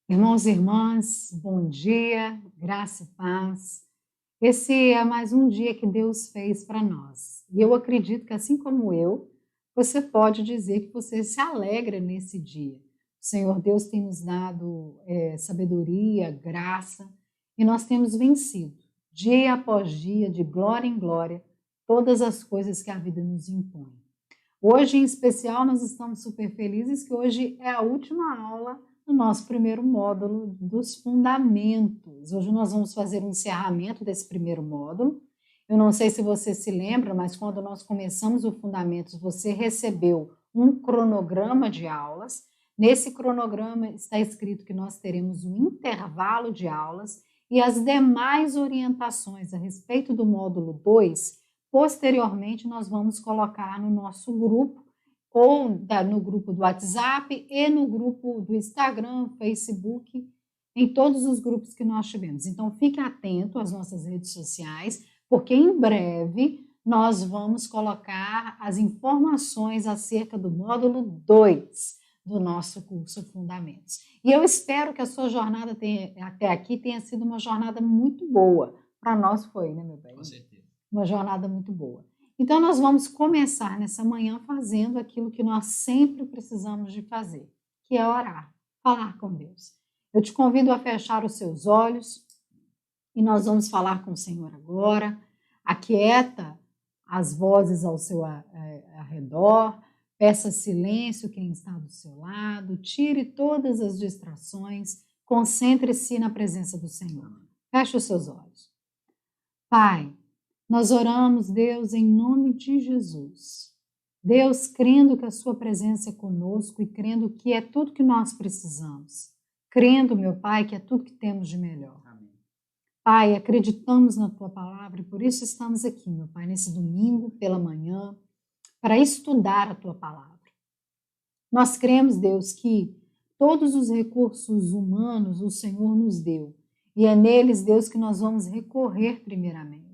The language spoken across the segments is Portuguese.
Irmãos e irmãs, bom dia, graça e paz. Esse é mais um dia que Deus fez para nós. E eu acredito que, assim como eu, você pode dizer que você se alegra nesse dia. O Senhor Deus tem nos dado sabedoria, graça, e nós temos vencido, dia após dia, de glória em glória, todas as coisas que a vida nos impõe. Hoje, em especial, nós estamos super felizes que hoje é a última aula do nosso primeiro módulo dos fundamentos. Hoje nós vamos fazer um encerramento desse primeiro módulo. Eu não sei se você se lembra, mas quando nós começamos o Fundamentos, você recebeu um cronograma de aulas. Nesse cronograma está escrito que nós teremos um intervalo de aulas e as demais orientações a respeito do módulo 2. Posteriormente, nós vamos colocar no nosso grupo, ou no grupo do WhatsApp e no grupo do Instagram, Facebook, em todos os grupos que nós tivemos. Então, fique atento às nossas redes sociais, porque em breve nós vamos colocar as informações acerca do módulo 2 do nosso curso Fundamentos. E eu espero que a sua jornada até aqui tenha sido uma jornada muito boa. Para nós foi, né, meu bem? Com certeza. Uma jornada muito boa. Então, nós vamos começar nessa manhã fazendo aquilo que nós sempre precisamos de fazer, que é orar, falar com Deus. Eu te convido a fechar os seus olhos e nós vamos falar com o Senhor agora. Aquieta as vozes ao seu redor, peça silêncio quem está do seu lado, tire todas as distrações, concentre-se na presença do Senhor. Feche os seus olhos. Pai, nós oramos, Deus, em nome de Jesus. Deus, crendo que a sua presença é conosco e crendo que é tudo que nós precisamos. Crendo, meu Pai, que é tudo que temos de melhor. Amém. Pai, acreditamos na tua palavra e por isso estamos aqui, meu Pai, nesse domingo pela manhã, para estudar a tua palavra. Nós cremos, Deus, que todos os recursos humanos o Senhor nos deu. E é neles, Deus, que nós vamos recorrer primeiramente.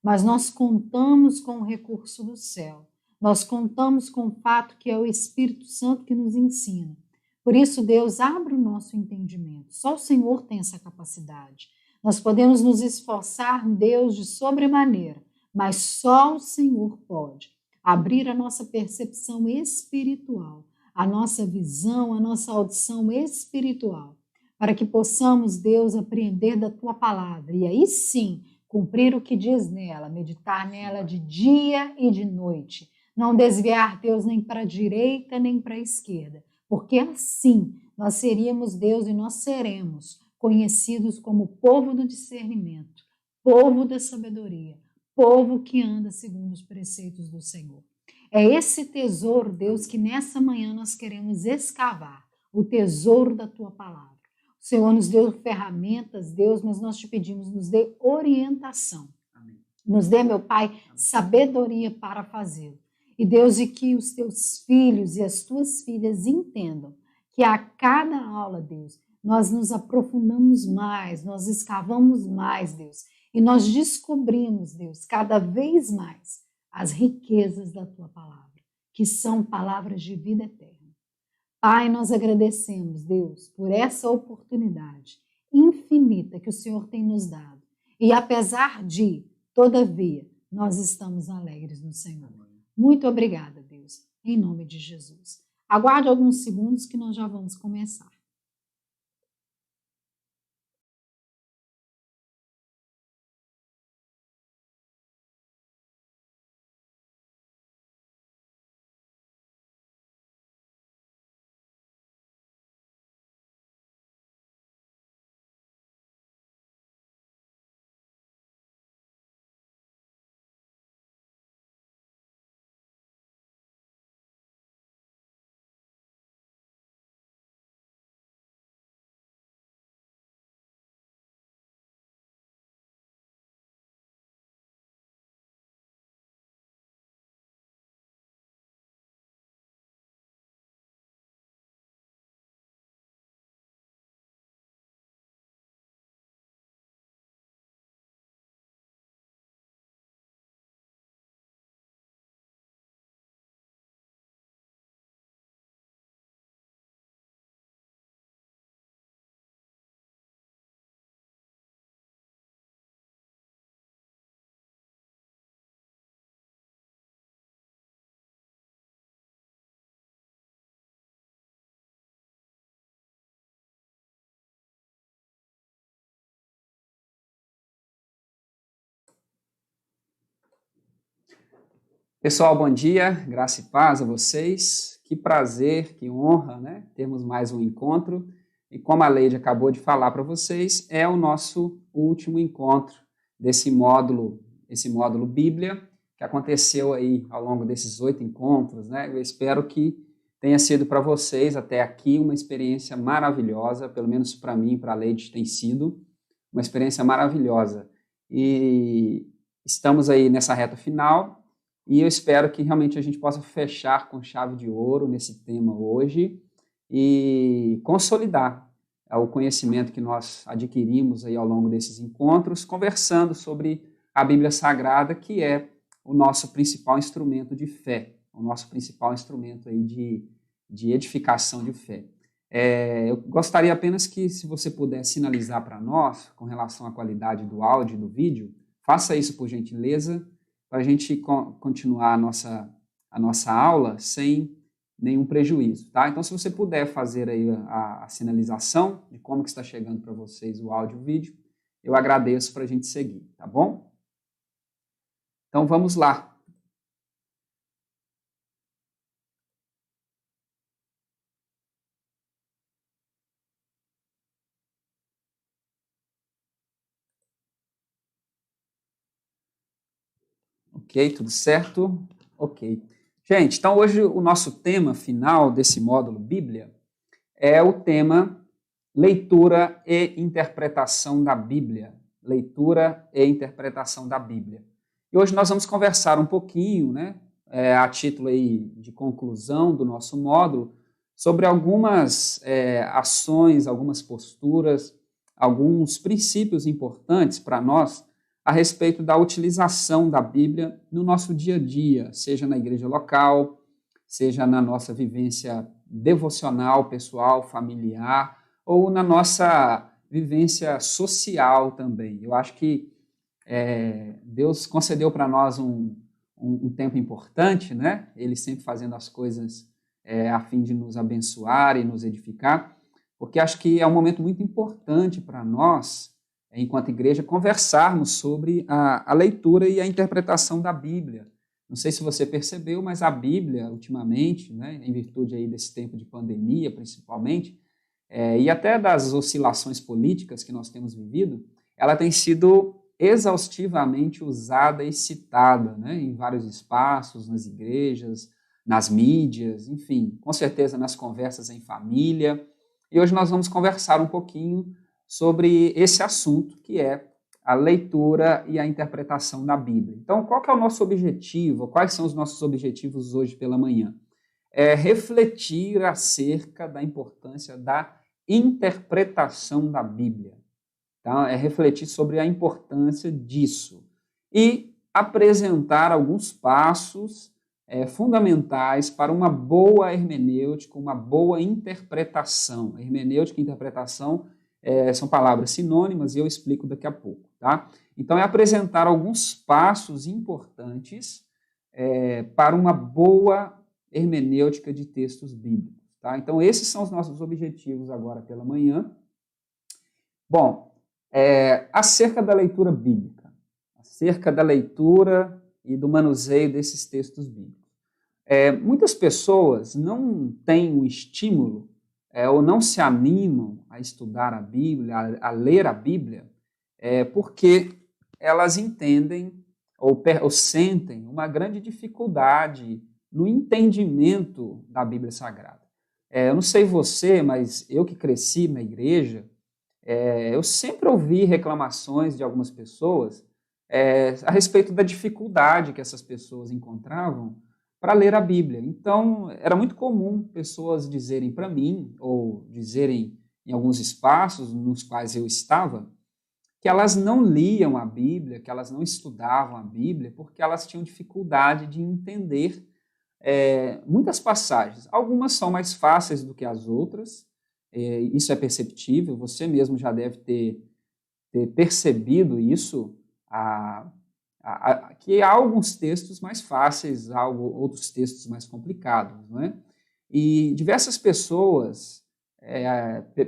Mas nós contamos com o recurso do céu. Nós contamos com o fato que é o Espírito Santo que nos ensina. Por isso, Deus, abre o nosso entendimento. Só o Senhor tem essa capacidade. Nós podemos nos esforçar, Deus, de sobremaneira, mas só o Senhor pode abrir a nossa percepção espiritual, a nossa visão, a nossa audição espiritual, para que possamos, Deus, apreender da tua palavra e aí sim cumprir o que diz nela, meditar nela de dia e de noite, não desviar, Deus, nem para a direita nem para a esquerda, porque assim nós seríamos, Deus, e nós seremos conhecidos como povo do discernimento, povo da sabedoria, povo que anda segundo os preceitos do Senhor. É esse tesouro, Deus, que nessa manhã nós queremos escavar, o tesouro da tua palavra. O Senhor nos deu ferramentas, Deus, mas nós te pedimos, nos dê orientação. Amém. Nos dê, meu Pai, sabedoria para fazê-lo. E Deus, e que os teus filhos e as tuas filhas entendam que a cada aula, Deus, nós nos aprofundamos mais, nós escavamos mais, Deus, e nós descobrimos, Deus, cada vez mais as riquezas da tua palavra, que são palavras de vida eterna. Pai, nós agradecemos, Deus, por essa oportunidade infinita que o Senhor tem nos dado. E apesar de, todavia, nós estamos alegres no Senhor. Muito obrigada, Deus, em nome de Jesus. Aguarde alguns segundos que nós já vamos começar. Pessoal, bom dia, graça e paz a vocês. Que prazer, que honra, né? Termos mais um encontro. E como a Leide acabou de falar para vocês, é o nosso último encontro desse módulo, esse módulo Bíblia, que aconteceu aí ao longo desses 8 encontros, né? Eu espero que tenha sido para vocês até aqui uma experiência maravilhosa, pelo menos para mim, para a Leide tem sido uma experiência maravilhosa. E estamos aí nessa reta final. E eu espero que realmente a gente possa fechar com chave de ouro nesse tema hoje e consolidar o conhecimento que nós adquirimos aí ao longo desses encontros, conversando sobre a Bíblia Sagrada, que é o nosso principal instrumento de fé, o nosso principal instrumento aí de edificação de fé. Eu gostaria apenas que, se você puder sinalizar para nós, com relação à qualidade do áudio e do vídeo, faça isso por gentileza, para a gente continuar a nossa aula sem nenhum prejuízo, tá? Então, se você puder fazer aí a sinalização de como que está chegando para vocês o áudio e o vídeo, eu agradeço para a gente seguir, tá bom? Então, vamos lá. Ok, tudo certo? Ok. Gente, então hoje o nosso tema final desse módulo Bíblia é o tema leitura e interpretação da Bíblia. Leitura e interpretação da Bíblia. E hoje nós vamos conversar um pouquinho, né, a título aí de conclusão do nosso módulo, sobre algumas ações, algumas posturas, alguns princípios importantes para nós a respeito da utilização da Bíblia no nosso dia a dia, seja na igreja local, seja na nossa vivência devocional, pessoal, familiar, ou na nossa vivência social também. Eu acho que Deus concedeu para nós um tempo importante, né? Ele sempre fazendo as coisas a fim de nos abençoar e nos edificar, porque acho que é um momento muito importante para nós, enquanto igreja, conversarmos sobre a leitura e a interpretação da Bíblia. Não sei se você percebeu, mas a Bíblia, ultimamente, né, em virtude aí desse tempo de pandemia, principalmente, e até das oscilações políticas que nós temos vivido, ela tem sido exaustivamente usada e citada, né, em vários espaços, nas igrejas, nas mídias, enfim, com certeza nas conversas em família. E hoje nós vamos conversar um pouquinho sobre esse assunto, que é a leitura e a interpretação da Bíblia. Então, qual que é o nosso objetivo? Quais são os nossos objetivos hoje pela manhã? É refletir acerca da importância da interpretação da Bíblia. Tá? É refletir sobre a importância disso e apresentar alguns passos fundamentais para uma boa hermenêutica, uma boa interpretação. Hermenêutica e interpretação são palavras sinônimas e eu explico daqui a pouco. Tá? Então, é apresentar alguns passos importantes para uma boa hermenêutica de textos bíblicos. Tá? Então, esses são os nossos objetivos agora pela manhã. Bom, acerca da leitura bíblica, acerca da leitura e do manuseio desses textos bíblicos. Muitas pessoas não têm um estímulo ou não se animam a estudar a Bíblia, a ler a Bíblia, porque elas entendem ou sentem uma grande dificuldade no entendimento da Bíblia Sagrada. Eu não sei você, mas eu que cresci na igreja, eu sempre ouvi reclamações de algumas pessoas a respeito da dificuldade que essas pessoas encontravam para ler a Bíblia. Então, era muito comum pessoas dizerem para mim, ou dizerem em alguns espaços nos quais eu estava, que elas não liam a Bíblia, que elas não estudavam a Bíblia, porque elas tinham dificuldade de entender muitas passagens. Algumas são mais fáceis do que as outras, isso é perceptível, você mesmo já deve ter percebido isso, que há alguns textos mais fáceis, há outros textos mais complicados, não é? E diversas pessoas,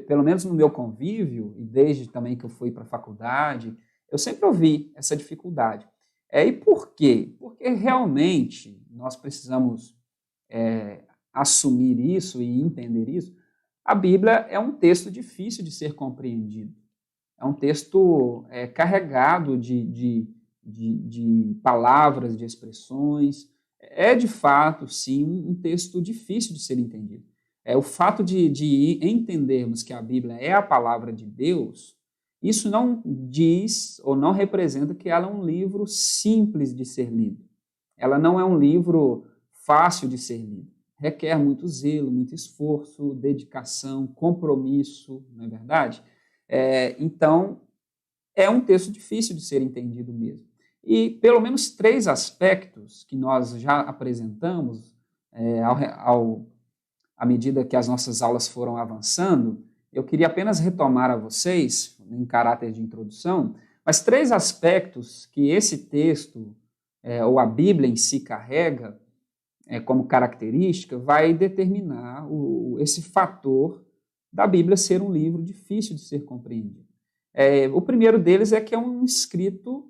pelo menos no meu convívio, e desde também que eu fui para a faculdade, eu sempre ouvi essa dificuldade. E por quê? Porque realmente nós precisamos assumir isso e entender isso. A Bíblia é um texto difícil de ser compreendido. É um texto carregado de palavras, de expressões. É, de fato, sim, um texto difícil de ser entendido. O fato de entendermos que a Bíblia é a palavra de Deus, isso não diz ou não representa que ela é um livro simples de ser lido. Ela não é um livro fácil de ser lido. Requer muito zelo, muito esforço, dedicação, compromisso, não é verdade? Então, é um texto difícil de ser entendido mesmo. E pelo menos 3 aspectos que nós já apresentamos à medida que as nossas aulas foram avançando, eu queria apenas retomar a vocês, em caráter de introdução, mas 3 aspectos que esse texto, ou a Bíblia em si carrega, como característica, vai determinar esse fator da Bíblia ser um livro difícil de ser compreendido. O primeiro deles é que é um escrito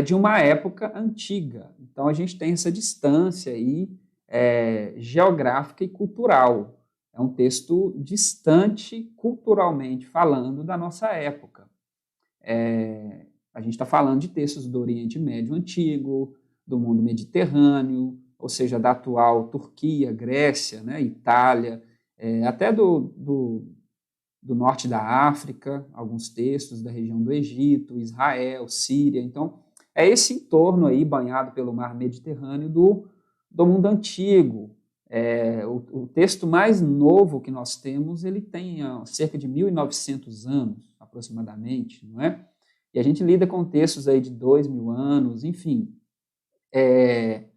de uma época antiga. Então, a gente tem essa distância aí, geográfica e cultural. É um texto distante, culturalmente falando, da nossa época. A gente está falando de textos do Oriente Médio Antigo, do mundo mediterrâneo, ou seja, da atual Turquia, Grécia, né, Itália, até do norte da África, alguns textos da região do Egito, Israel, Síria. Então, é esse entorno aí, banhado pelo mar Mediterrâneo, do mundo antigo. O texto mais novo que nós temos, ele tem cerca de 1.900 anos, aproximadamente, não é? E a gente lida com textos aí de 2.000 anos, enfim. É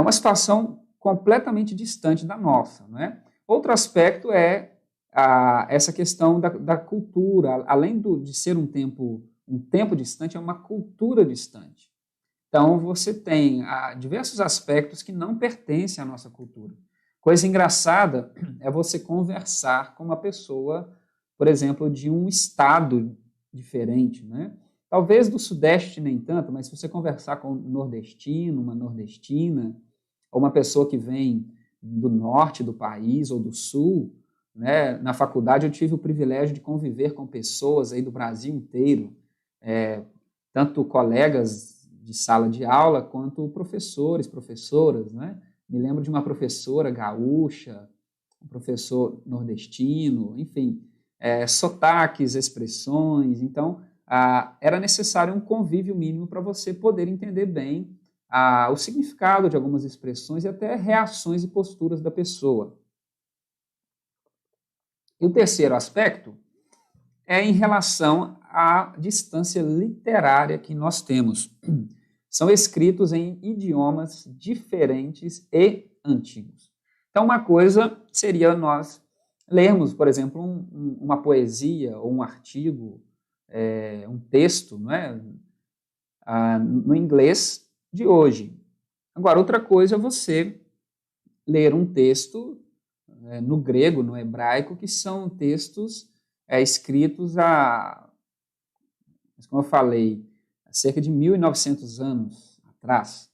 uma situação completamente distante da nossa, não é? Outro aspecto é essa questão da cultura. Além de ser um tempo distante, é uma cultura distante. Então, você tem diversos aspectos que não pertencem à nossa cultura. Coisa engraçada é você conversar com uma pessoa, por exemplo, de um estado diferente, né? Talvez do Sudeste nem tanto, mas se você conversar com um nordestino, uma nordestina, ou uma pessoa que vem do norte do país ou do sul, né? Na faculdade eu tive o privilégio de conviver com pessoas aí do Brasil inteiro, tanto colegas de sala de aula, quanto professores, professoras, né? Me lembro de uma professora gaúcha, um professor nordestino, enfim, sotaques, expressões. Então, era necessário um convívio mínimo para você poder entender bem o significado de algumas expressões e até reações e posturas da pessoa. E o terceiro aspecto é em relação à distância literária que nós temos. São escritos em idiomas diferentes e antigos. Então, uma coisa seria nós lermos, por exemplo, uma poesia ou um artigo, um texto, não é? No inglês de hoje. Agora, outra coisa é você ler um texto no grego, no hebraico, que são textos escritos como eu falei, há cerca de 1.900 anos atrás.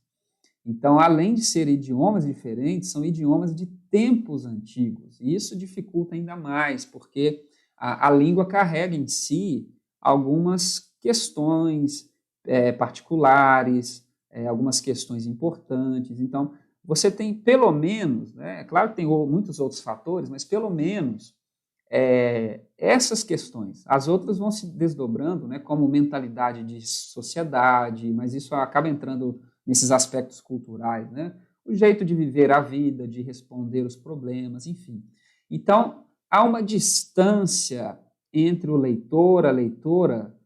Então, além de ser idiomas diferentes, são idiomas de tempos antigos. E isso dificulta ainda mais, porque a língua carrega em si algumas questões particulares, algumas questões importantes. Então, você tem pelo menos, né, claro que tem muitos outros fatores, mas pelo menos essas questões. As outras vão se desdobrando, né, como mentalidade de sociedade, mas isso acaba entrando nesses aspectos culturais, né? O jeito de viver a vida, de responder os problemas, enfim. Então, há uma distância entre o leitor, a leitora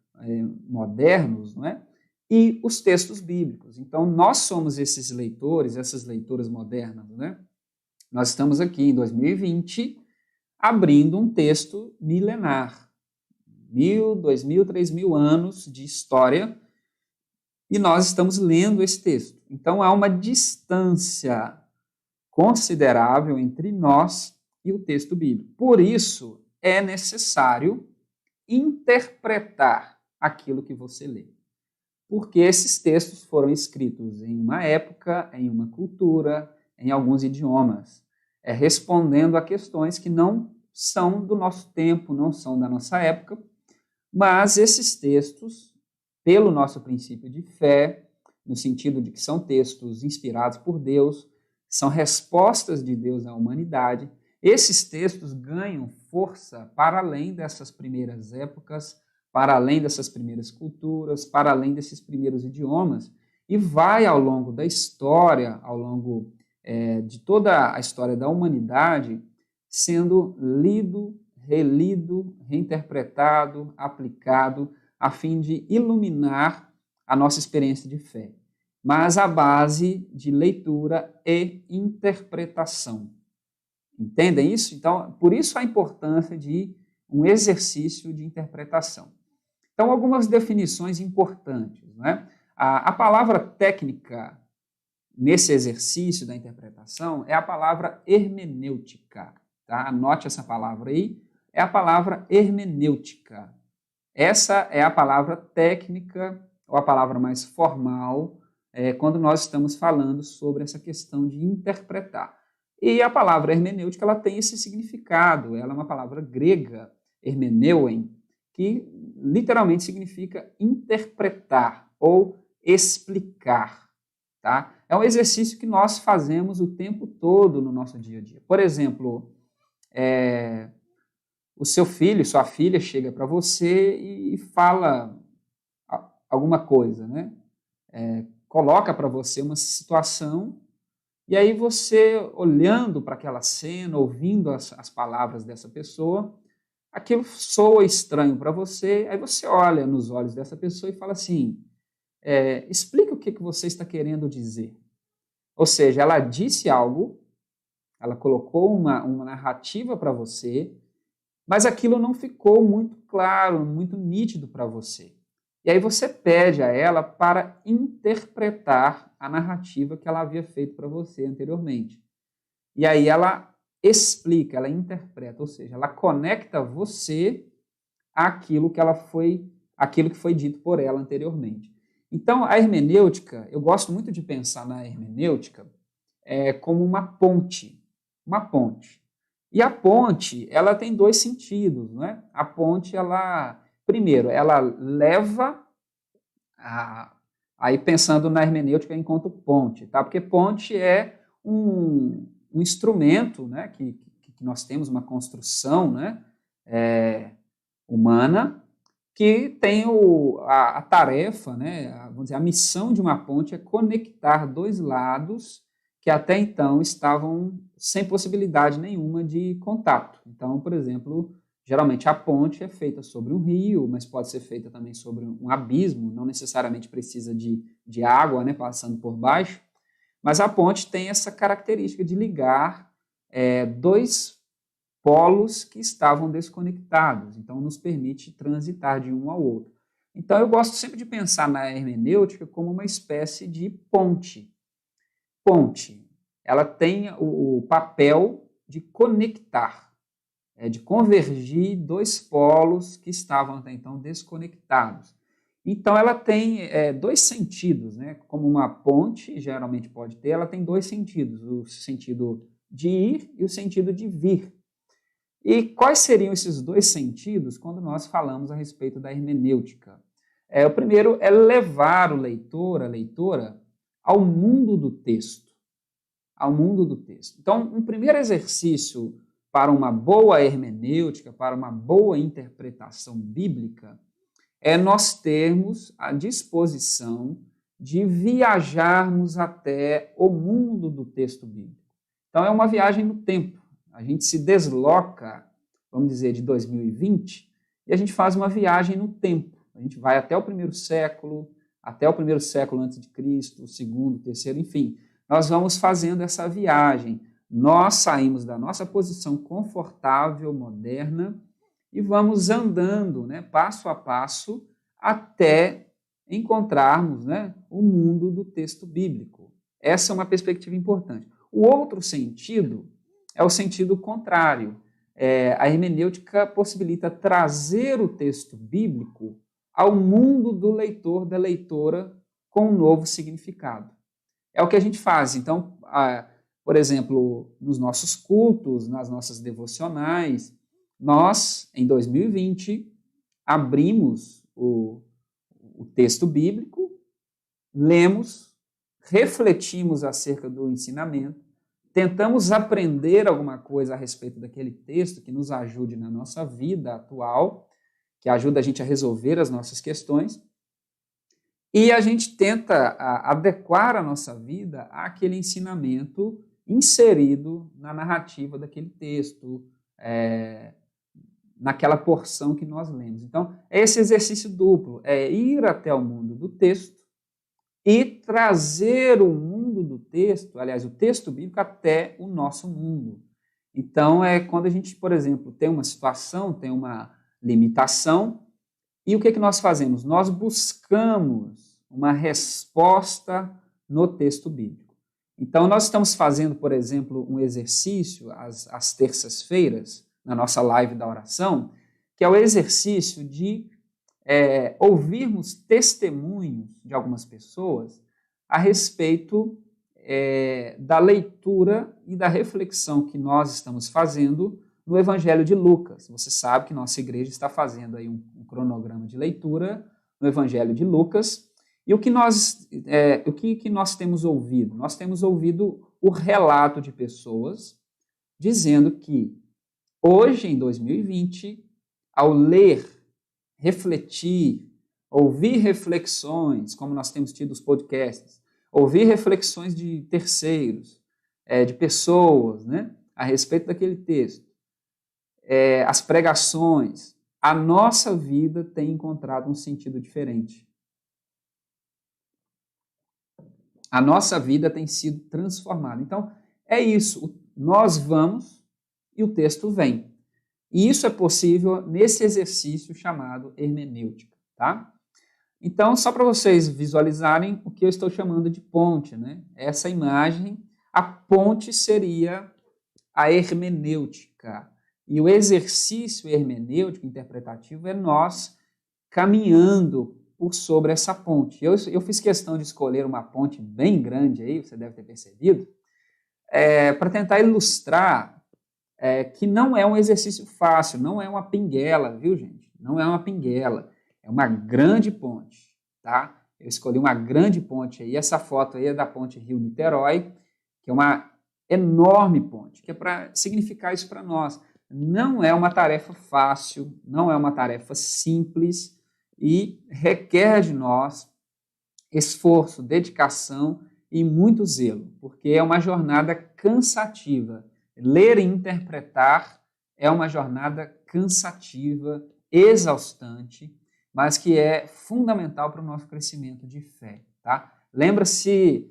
modernos, não é? E os textos bíblicos. Então, nós somos esses leitores, essas leitoras modernas, né? Nós estamos aqui em 2020 abrindo um texto milenar, 1.000, 2.000, 3.000 anos de história, e nós estamos lendo esse texto. Então, há uma distância considerável entre nós e o texto bíblico. Por isso, é necessário interpretar aquilo que você lê. porque esses textos foram escritos em uma época, em uma cultura, em alguns idiomas, respondendo a questões que não são do nosso tempo, não são da nossa época, mas esses textos, pelo nosso princípio de fé, no sentido de que são textos inspirados por Deus, são respostas de Deus à humanidade, esses textos ganham força para além dessas primeiras épocas, para além dessas primeiras culturas, para além desses primeiros idiomas, e vai ao longo da história, ao longo de toda a história da humanidade, sendo lido, relido, reinterpretado, aplicado, a fim de iluminar a nossa experiência de fé, mas à base de leitura e interpretação. Entendem isso? Então, por isso a importância de um exercício de interpretação. Então, algumas definições importantes, né? A palavra técnica nesse exercício da interpretação é a palavra hermenêutica. Tá? Anote essa palavra aí, é a palavra hermenêutica. Essa é a palavra técnica, ou a palavra mais formal, quando nós estamos falando sobre essa questão de interpretar. E a palavra hermenêutica, ela tem esse significado, ela é uma palavra grega, hermeneuem, que literalmente significa interpretar ou explicar. Tá? É um exercício que nós fazemos o tempo todo no nosso dia a dia. Por exemplo, o seu filho, sua filha chega para você e fala alguma coisa, né? Coloca para você uma situação e aí você, olhando para aquela cena, ouvindo as palavras dessa pessoa, aquilo soa estranho para você, aí você olha nos olhos dessa pessoa e fala assim, explica o que você está querendo dizer. Ou seja, ela disse algo, ela colocou uma narrativa para você, mas aquilo não ficou muito claro, muito nítido para você. E aí você pede a ela para interpretar a narrativa que ela havia feito para você anteriormente. E aí ela explica, ela interpreta, ou seja, ela conecta você àquilo que foi dito por ela anteriormente. Então, a hermenêutica, eu gosto muito de pensar na hermenêutica como uma ponte. Uma ponte. E a ponte, ela tem dois sentidos, não é? A ponte, primeiro, ela leva aí pensando na hermenêutica enquanto ponte, tá? Porque ponte é um instrumento, né, que nós temos, uma construção, né, humana, que tem a tarefa, né, vamos dizer, a missão de uma ponte é conectar dois lados que até então estavam sem possibilidade nenhuma de contato. Então, por exemplo, geralmente a ponte é feita sobre um rio, mas pode ser feita também sobre um abismo, não necessariamente precisa de água, né, passando por baixo, mas a ponte tem essa característica de ligar dois polos que estavam desconectados, então nos permite transitar de um ao outro. Então eu gosto sempre de pensar na hermenêutica como uma espécie de ponte. Ponte, ela tem o papel de conectar, de convergir dois polos que estavam até então desconectados. Então ela tem dois sentidos, né? Como uma ponte geralmente pode ter, ela tem dois sentidos, o sentido de ir e o sentido de vir. E quais seriam esses dois sentidos quando nós falamos a respeito da hermenêutica? O primeiro é levar o leitor, a leitora, ao mundo do texto. Ao mundo do texto. Então, um primeiro exercício para uma boa hermenêutica, para uma boa interpretação bíblica, é nós termos a disposição de viajarmos até o mundo do texto bíblico. Então, é uma viagem no tempo. A gente se desloca, vamos dizer, de 2020, e a gente faz uma viagem no tempo. A gente vai até o primeiro século antes de Cristo, o segundo, o terceiro, enfim. Nós vamos fazendo essa viagem. Nós saímos da nossa posição confortável, moderna, e vamos andando, né, passo a passo, até encontrarmos, né, o mundo do texto bíblico. Essa é uma perspectiva importante. O outro sentido é o sentido contrário. A hermenêutica possibilita trazer o texto bíblico ao mundo do leitor, da leitora, com um novo significado. É o que a gente faz. Então, por exemplo, nos nossos cultos, nas nossas devocionais, nós, em 2020, abrimos o texto bíblico, lemos, refletimos acerca do ensinamento, tentamos aprender alguma coisa a respeito daquele texto que nos ajude na nossa vida atual, que ajuda a gente a resolver as nossas questões, e a gente tenta adequar a nossa vida àquele ensinamento inserido na narrativa daquele texto, naquela porção que nós lemos. Então, é esse exercício duplo, é ir até o mundo do texto e trazer o mundo do texto, aliás, o texto bíblico, até o nosso mundo. Então, é quando a gente, por exemplo, tem uma situação, tem uma limitação, e o que nós fazemos? Nós buscamos uma resposta no texto bíblico. Então, nós estamos fazendo, por exemplo, um exercício às terças-feiras, na nossa live da oração, que é o exercício de ouvirmos testemunhos de algumas pessoas a respeito da leitura e da reflexão que nós estamos fazendo no Evangelho de Lucas. Você sabe que nossa igreja está fazendo aí um cronograma de leitura no Evangelho de Lucas. E o que nós temos ouvido? Nós temos ouvido o relato de pessoas dizendo que hoje, em 2020, ao ler, refletir, ouvir reflexões, como nós temos tido os podcasts, ouvir reflexões de terceiros, de pessoas, né, a respeito daquele texto, as pregações, a nossa vida tem encontrado um sentido diferente. A nossa vida tem sido transformada. Então, é isso. Nós vamos e o texto vem. E isso é possível nesse exercício chamado hermenêutica, tá? Então, só para vocês visualizarem o que eu estou chamando de ponte, né? Essa imagem, a ponte seria a hermenêutica. E o exercício hermenêutico interpretativo é nós caminhando por sobre essa ponte. Eu fiz questão de escolher uma ponte bem grande aí, você deve ter percebido, para tentar ilustrar que não é um exercício fácil, não é uma pinguela, viu, gente? Não é uma pinguela, é uma grande ponte, tá? Eu escolhi uma grande ponte aí, essa foto aí é da ponte Rio-Niterói, que é uma enorme ponte, que é para significar isso para nós. Não é uma tarefa fácil, não é uma tarefa simples e requer de nós esforço, dedicação e muito zelo, porque é uma jornada cansativa. Ler e interpretar é uma jornada cansativa, exaustante, mas que é fundamental para o nosso crescimento de fé, tá? Lembre-se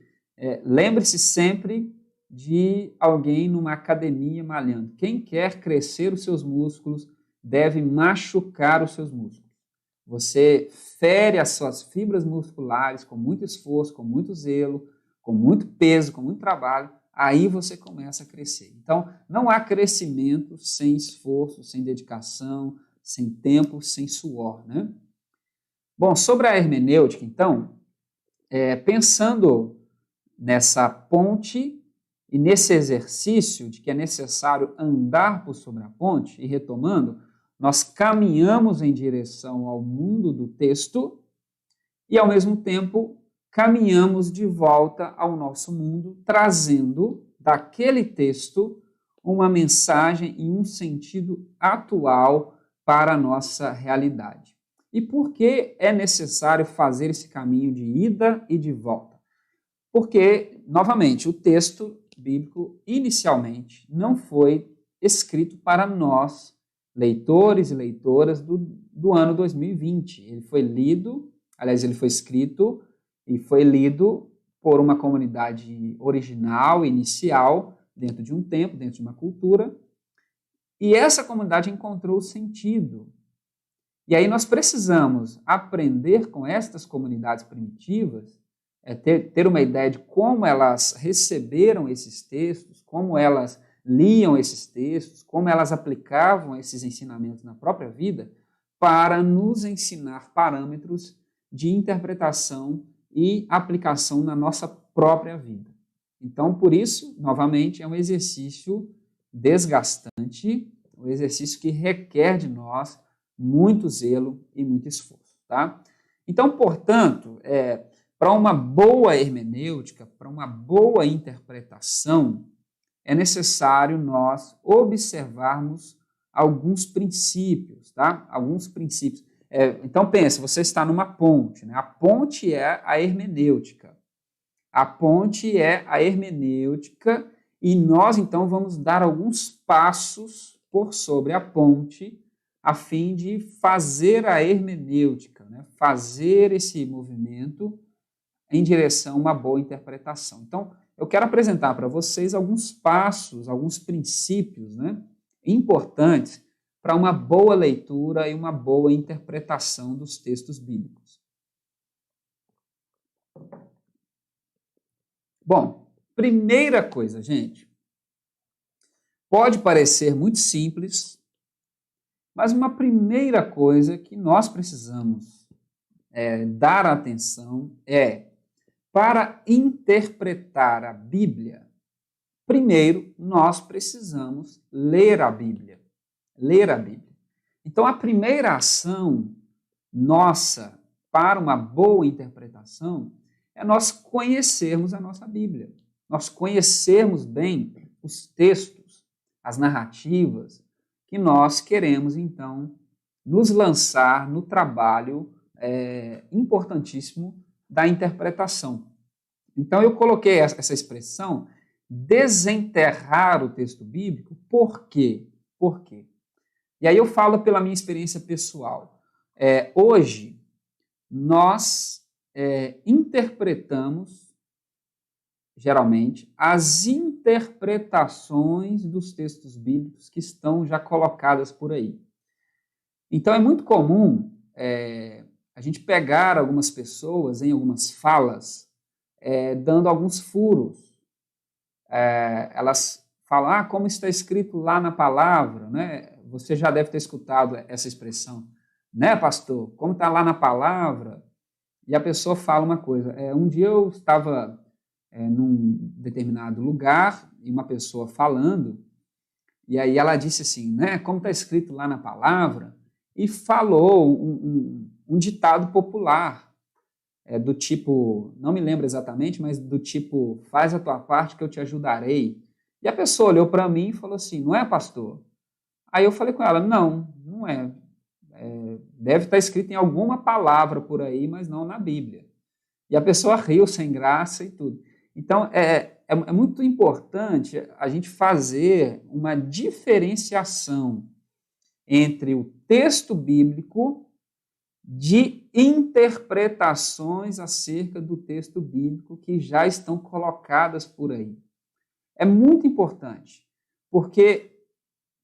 sempre de alguém numa academia malhando. Quem quer crescer os seus músculos deve machucar os seus músculos. Você fere as suas fibras musculares com muito esforço, com muito zelo, com muito peso, com muito trabalho, aí você começa a crescer. Então, não há crescimento sem esforço, sem dedicação, sem tempo, sem suor, né? Bom, sobre a hermenêutica, então, pensando nessa ponte e nesse exercício de que é necessário andar por sobre a ponte, e retomando, nós caminhamos em direção ao mundo do texto e, ao mesmo tempo, caminhamos de volta ao nosso mundo, trazendo daquele texto uma mensagem e um sentido atual para a nossa realidade. E por que é necessário fazer esse caminho de ida e de volta? Porque, novamente, o texto bíblico, inicialmente, não foi escrito para nós, leitores e leitoras do ano 2020. Ele foi lido, aliás, ele foi escrito e foi lido por uma comunidade original, inicial, dentro de um tempo, dentro de uma cultura, e essa comunidade encontrou sentido. E aí nós precisamos aprender com estas comunidades primitivas, ter uma ideia de como elas receberam esses textos, como elas liam esses textos, como elas aplicavam esses ensinamentos na própria vida, para nos ensinar parâmetros de interpretação e aplicação na nossa própria vida. Então, por isso, novamente, é um exercício desgastante, um exercício que requer de nós muito zelo e muito esforço, tá? Então, portanto, para uma boa hermenêutica, para uma boa interpretação, é necessário nós observarmos alguns princípios, tá? Alguns princípios. Então, pense, você está numa ponte, né? A ponte é a hermenêutica. A ponte é a hermenêutica e nós, então, vamos dar alguns passos por sobre a ponte a fim de fazer a hermenêutica, né? Fazer esse movimento em direção a uma boa interpretação. Então, eu quero apresentar para vocês alguns passos, alguns princípios, né, importantes para uma boa leitura e uma boa interpretação dos textos bíblicos. Bom, primeira coisa, gente, pode parecer muito simples, mas uma primeira coisa que nós precisamos dar atenção para interpretar a Bíblia, primeiro nós precisamos ler a Bíblia. Ler a Bíblia. Então, a primeira ação nossa para uma boa interpretação é nós conhecermos a nossa Bíblia. Nós conhecermos bem os textos, as narrativas, que nós queremos, então, nos lançar no trabalho importantíssimo da interpretação. Então, eu coloquei essa expressão, desenterrar o texto bíblico, por quê? Por quê? E aí eu falo pela minha experiência pessoal. Hoje, nós interpretamos, geralmente, as interpretações dos textos bíblicos que estão já colocadas por aí. Então, é muito comum a gente pegar algumas pessoas em algumas falas, dando alguns furos. Elas falam, como está escrito lá na palavra, né? Você já deve ter escutado essa expressão, né, pastor? Como está lá na palavra? E a pessoa fala uma coisa. Um dia eu estava num determinado lugar e uma pessoa falando, e aí ela disse assim, né, como está escrito lá na palavra, e falou um ditado popular, do tipo, não me lembro exatamente, mas do tipo, faz a tua parte que eu te ajudarei. E a pessoa olhou para mim e falou assim, não é, pastor? Aí eu falei com ela, não é. Deve estar escrito em alguma palavra por aí, mas não na Bíblia. E a pessoa riu sem graça e tudo. Então, é muito importante a gente fazer uma diferenciação entre o texto bíblico de interpretações acerca do texto bíblico que já estão colocadas por aí. É muito importante, porque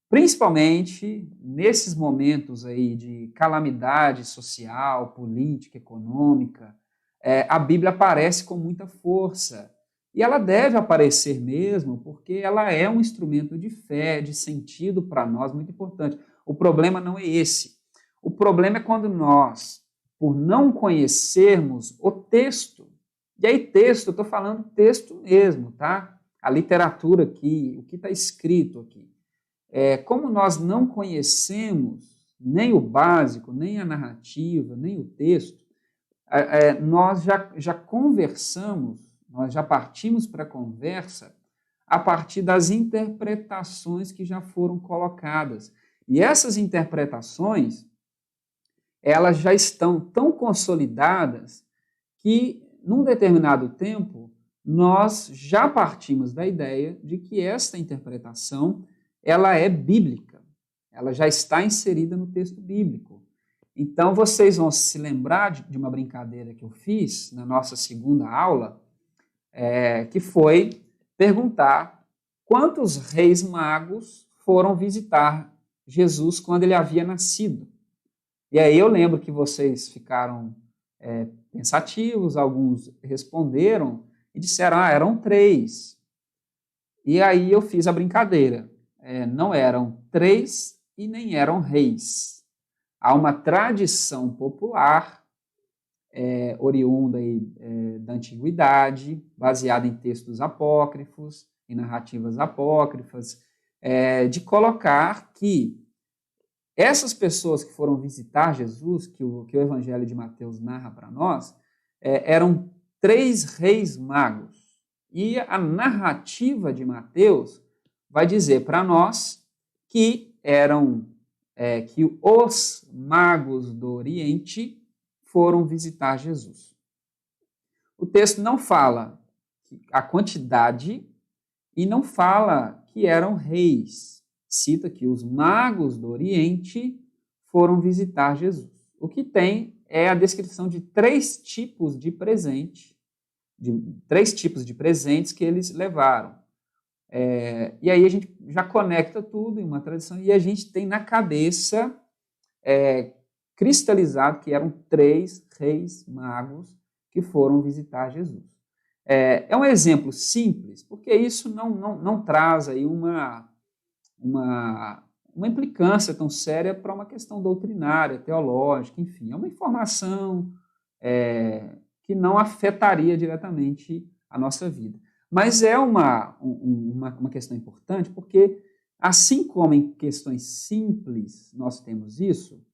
principalmente nesses momentos aí de calamidade social, política, econômica, a Bíblia aparece com muita força. E ela deve aparecer mesmo, porque ela é um instrumento de fé, de sentido para nós, muito importante. O problema não é esse. O problema é quando nós, por não conhecermos o texto, e aí texto, eu estou falando texto mesmo, tá? A literatura aqui, o que está escrito aqui. Como nós não conhecemos nem o básico, nem a narrativa, nem o texto, nós já conversamos, nós já partimos para a conversa a partir das interpretações que já foram colocadas. E essas interpretações, elas já estão tão consolidadas que, num determinado tempo, nós já partimos da ideia de que esta interpretação ela é bíblica, ela já está inserida no texto bíblico. Então, vocês vão se lembrar de uma brincadeira que eu fiz na nossa segunda aula, que foi perguntar quantos reis magos foram visitar Jesus quando ele havia nascido. E aí eu lembro que vocês ficaram pensativos, alguns responderam e disseram, eram 3. E aí eu fiz a brincadeira. Não eram 3 e nem eram reis. há uma tradição popular oriunda aí, da antiguidade, baseada em textos apócrifos, em narrativas apócrifas, de colocar que essas pessoas que foram visitar Jesus, que o Evangelho de Mateus narra para nós, eram 3 reis magos. E a narrativa de Mateus vai dizer para nós que que os magos do Oriente foram visitar Jesus. O texto não fala a quantidade e não fala que eram reis. Cita que os magos do Oriente foram visitar Jesus. O que tem é a descrição de 3 tipos de presente, de 3 tipos de presentes que eles levaram. E aí a gente já conecta tudo em uma tradição e a gente tem na cabeça cristalizado que eram 3 reis magos que foram visitar Jesus. É um exemplo simples, porque isso não traz aí uma implicância tão séria para uma questão doutrinária, teológica, enfim. É uma informação que não afetaria diretamente a nossa vida. Mas é uma questão importante, porque assim como em questões simples nós temos isso,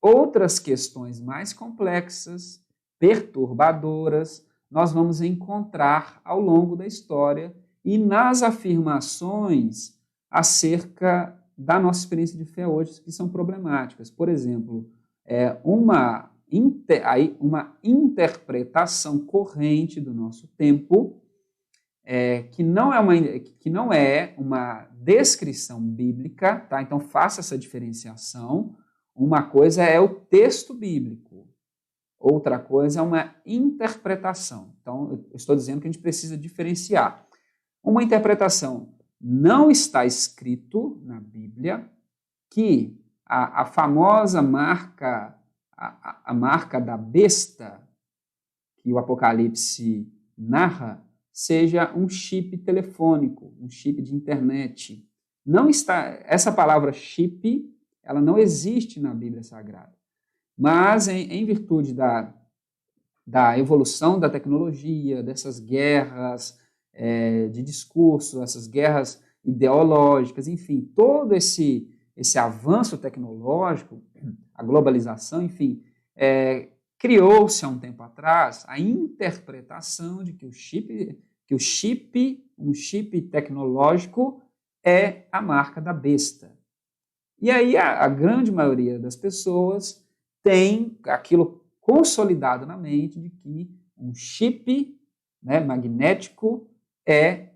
outras questões mais complexas, perturbadoras, nós vamos encontrar ao longo da história e nas afirmações acerca da nossa experiência de fé hoje, que são problemáticas. Por exemplo, uma interpretação corrente do nosso tempo, que não é uma descrição bíblica, tá? Então faça essa diferenciação. Uma coisa é o texto bíblico, outra coisa é uma interpretação. Então, eu estou dizendo que a gente precisa diferenciar. Uma interpretação: não está escrito na Bíblia que a famosa marca, a marca da besta, que o Apocalipse narra, seja um chip telefônico, um chip de internet. Não está, essa palavra chip, ela não existe na Bíblia Sagrada. Mas, em virtude da evolução da tecnologia, dessas guerras de discurso, essas guerras ideológicas, enfim, todo esse avanço tecnológico, a globalização, enfim, criou-se há um tempo atrás a interpretação de que um chip tecnológico é a marca da besta. E aí a grande maioria das pessoas tem aquilo consolidado na mente de que um chip, né, magnético é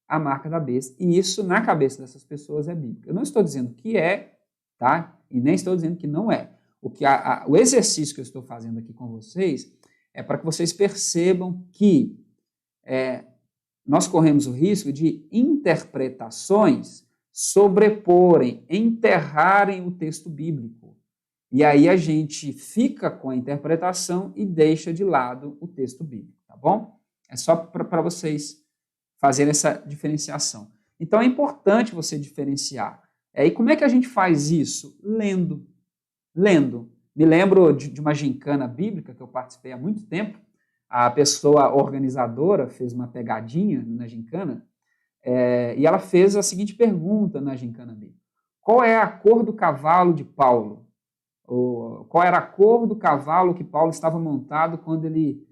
a marca da besta. E isso, na cabeça dessas pessoas, é bíblico. Eu não estou dizendo que é, tá? E nem estou dizendo que não é. O exercício que eu estou fazendo aqui com vocês é para que vocês percebam que nós corremos o risco de interpretações sobreporem, enterrarem o texto bíblico. E aí a gente fica com a interpretação e deixa de lado o texto bíblico, tá bom? É só para vocês fazerem essa diferenciação. Então é importante você diferenciar. E como é que a gente faz isso? Lendo. Me lembro de uma gincana bíblica que eu participei há muito tempo. A pessoa organizadora fez uma pegadinha na gincana e ela fez a seguinte pergunta na gincana bíblica: qual é a cor do cavalo de Paulo? Qual era a cor do cavalo que Paulo estava montado quando ele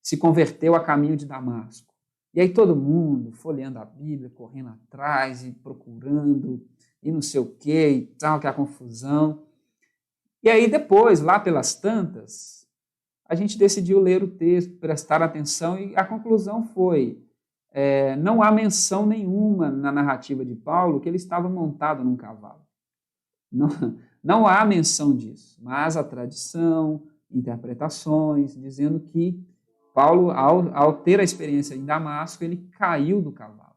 se converteu a caminho de Damasco? E aí todo mundo folheando a Bíblia, correndo atrás e procurando, e não sei o que e tal, que é a confusão. E aí depois, lá pelas tantas, a gente decidiu ler o texto, prestar atenção, e a conclusão foi: não há menção nenhuma na narrativa de Paulo que ele estava montado num cavalo. Não há menção disso, mas a tradição, interpretações, dizendo que Paulo, ao ter a experiência em Damasco, ele caiu do cavalo.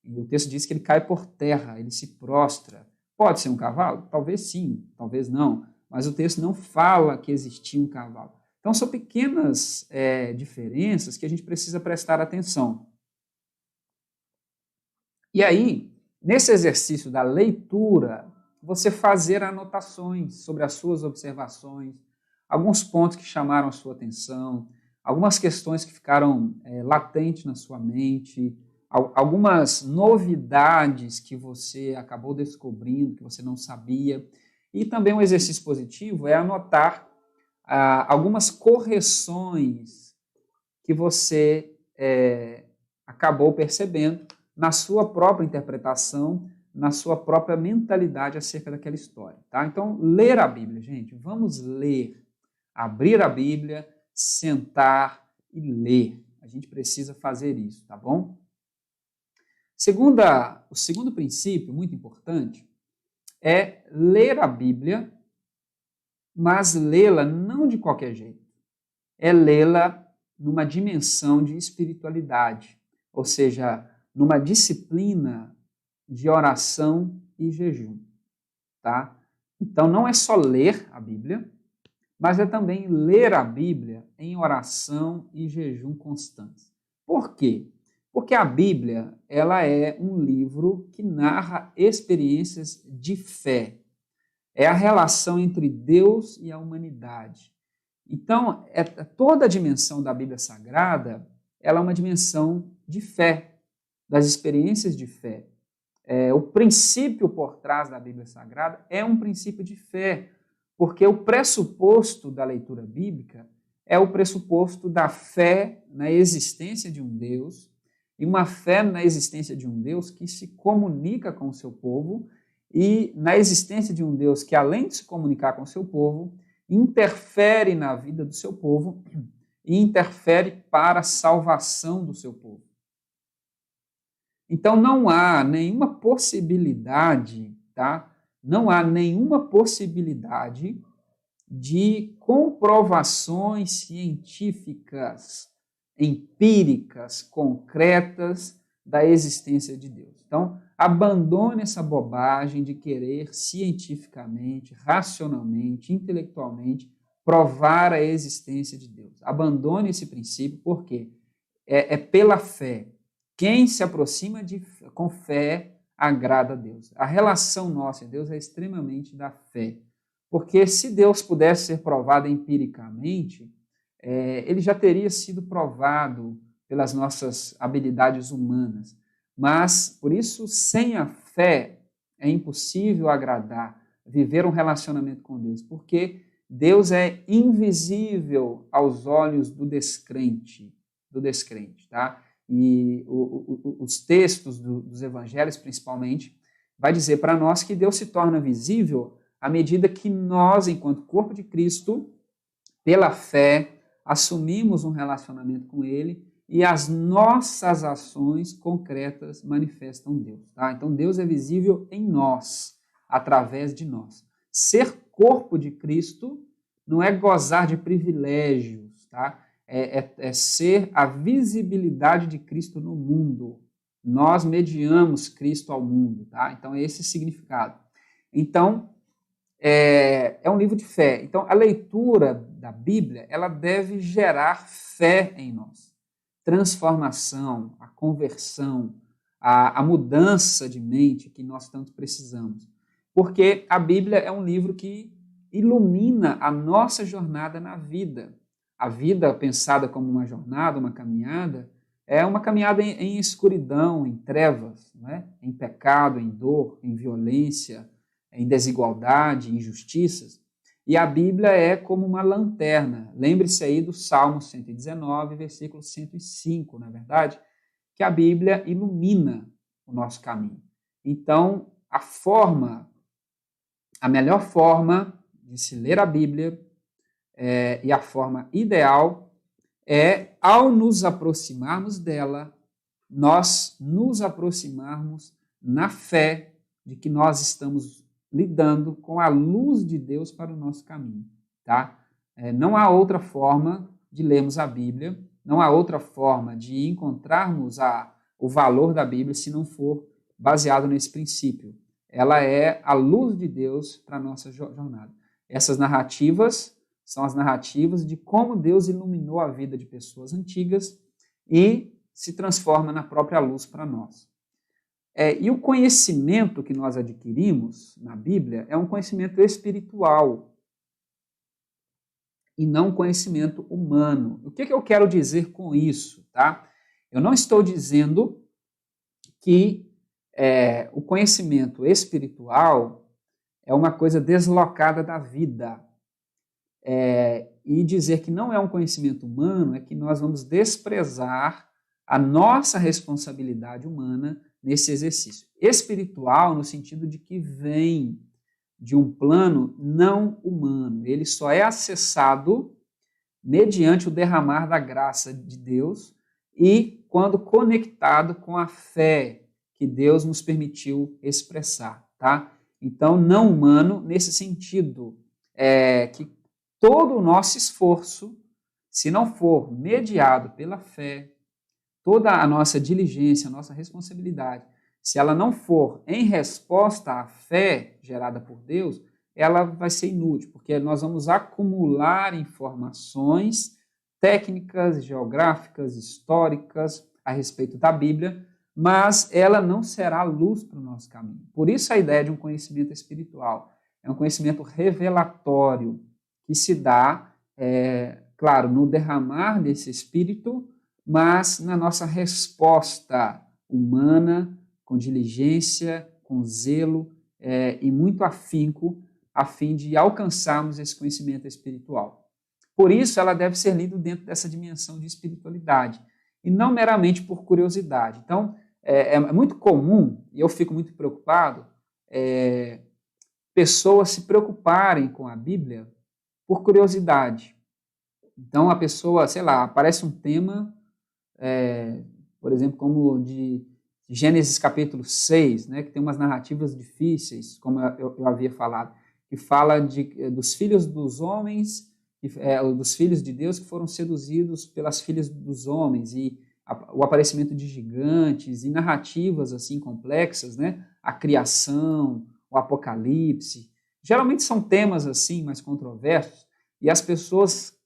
E o texto diz que ele cai por terra, ele se prostra. Pode ser um cavalo? Talvez sim, talvez não. Mas o texto não fala que existia um cavalo. Então, são pequenas diferenças que a gente precisa prestar atenção. E aí, nesse exercício da leitura você fazer anotações sobre as suas observações, alguns pontos que chamaram a sua atenção, algumas questões que ficaram latentes na sua mente, algumas novidades que você acabou descobrindo, que você não sabia. E também um exercício positivo é anotar algumas correções que você acabou percebendo na sua própria interpretação, na sua própria mentalidade acerca daquela história. Tá? Então, ler a Bíblia, gente, vamos ler, abrir a Bíblia, sentar e ler. A gente precisa fazer isso, tá bom? O segundo princípio, muito importante, é ler a Bíblia, mas lê-la não de qualquer jeito. É lê-la numa dimensão de espiritualidade, ou seja, numa disciplina de oração e jejum, tá? Então não é só ler a Bíblia, mas é também ler a Bíblia em oração e jejum constantes. Por quê? Porque a Bíblia, ela é um livro que narra experiências de fé. É a relação entre Deus e a humanidade. Então, toda a dimensão da Bíblia Sagrada, ela é uma dimensão de fé, das experiências de fé. O princípio por trás da Bíblia Sagrada é um princípio de fé, porque o pressuposto da leitura bíblica é o pressuposto da fé na existência de um Deus, e uma fé na existência de um Deus que se comunica com o seu povo, e na existência de um Deus que, além de se comunicar com o seu povo, interfere na vida do seu povo e interfere para a salvação do seu povo. Então não há nenhuma possibilidade, tá? Não há nenhuma possibilidade de comprovações científicas, empíricas, concretas da existência de Deus. Então, abandone essa bobagem de querer cientificamente, racionalmente, intelectualmente provar a existência de Deus. Abandone esse princípio, porque é pela fé. Quem se aproxima com fé agrada a Deus. A relação nossa em Deus é extremamente da fé. Porque se Deus pudesse ser provado empiricamente, ele já teria sido provado pelas nossas habilidades humanas. Mas, por isso, sem a fé, é impossível agradar, viver um relacionamento com Deus, porque Deus é invisível aos olhos do descrente, tá? E os textos dos evangelhos, principalmente, vai dizer para nós que Deus se torna visível à medida que nós, enquanto corpo de Cristo, pela fé, assumimos um relacionamento com Ele e as nossas ações concretas manifestam Deus. Tá? Então, Deus é visível em nós, através de nós. Ser corpo de Cristo não é gozar de privilégios, tá? É ser a visibilidade de Cristo no mundo. Nós mediamos Cristo ao mundo. Tá? Então, é esse o significado. Então, é um livro de fé. Então, a leitura da Bíblia, ela deve gerar fé em nós. Transformação, a conversão, a mudança de mente que nós tanto precisamos. Porque a Bíblia é um livro que ilumina a nossa jornada na vida. A vida pensada como uma jornada, uma caminhada, é uma caminhada em escuridão, em trevas, né? Em pecado, em dor, em violência, em desigualdade, injustiças. E a Bíblia é como uma lanterna. Lembre-se aí do Salmo 119, versículo 105, não é verdade? Que a Bíblia ilumina o nosso caminho. Então, a melhor forma de se ler a Bíblia e a forma ideal é, ao nos aproximarmos dela, nós nos aproximarmos na fé de que nós estamos lidando com a luz de Deus para o nosso caminho, tá? Não há outra forma de lermos a Bíblia, não há outra forma de encontrarmos o valor da Bíblia se não for baseado nesse princípio. Ela é a luz de Deus para a nossa jornada. Essas narrativas são as narrativas de como Deus iluminou a vida de pessoas antigas e se transforma na própria luz para nós. E o conhecimento que nós adquirimos na Bíblia é um conhecimento espiritual e não um conhecimento humano. O que eu quero dizer com isso? Tá? Eu não estou dizendo que o conhecimento espiritual é uma coisa deslocada da vida. E dizer que não é um conhecimento humano é que nós vamos desprezar a nossa responsabilidade humana nesse exercício. Espiritual no sentido de que vem de um plano não humano. Ele só é acessado mediante o derramar da graça de Deus e quando conectado com a fé que Deus nos permitiu expressar, tá? Então, não humano nesse sentido, que todo o nosso esforço, se não for mediado pela fé, toda a nossa diligência, a nossa responsabilidade, se ela não for em resposta à fé gerada por Deus, ela vai ser inútil, porque nós vamos acumular informações técnicas, geográficas, históricas a respeito da Bíblia, mas ela não será luz para o nosso caminho. Por isso a ideia de um conhecimento espiritual. É um conhecimento revelatório que se dá, claro, no derramar desse Espírito, mas na nossa resposta humana, com diligência, com zelo e muito afinco, a fim de alcançarmos esse conhecimento espiritual. Por isso, ela deve ser lida dentro dessa dimensão de espiritualidade, e não meramente por curiosidade. Então, é muito comum, e eu fico muito preocupado, pessoas se preocuparem com a Bíblia por curiosidade. Então, a pessoa, sei lá, aparece um tema, por exemplo, como de Gênesis capítulo 6, né, que tem umas narrativas difíceis, como eu havia falado, que fala dos filhos dos homens, dos filhos de Deus que foram seduzidos pelas filhas dos homens, e o aparecimento de gigantes, e narrativas assim complexas, né, a criação, o apocalipse. Geralmente são temas assim mais controversos, e as pessoas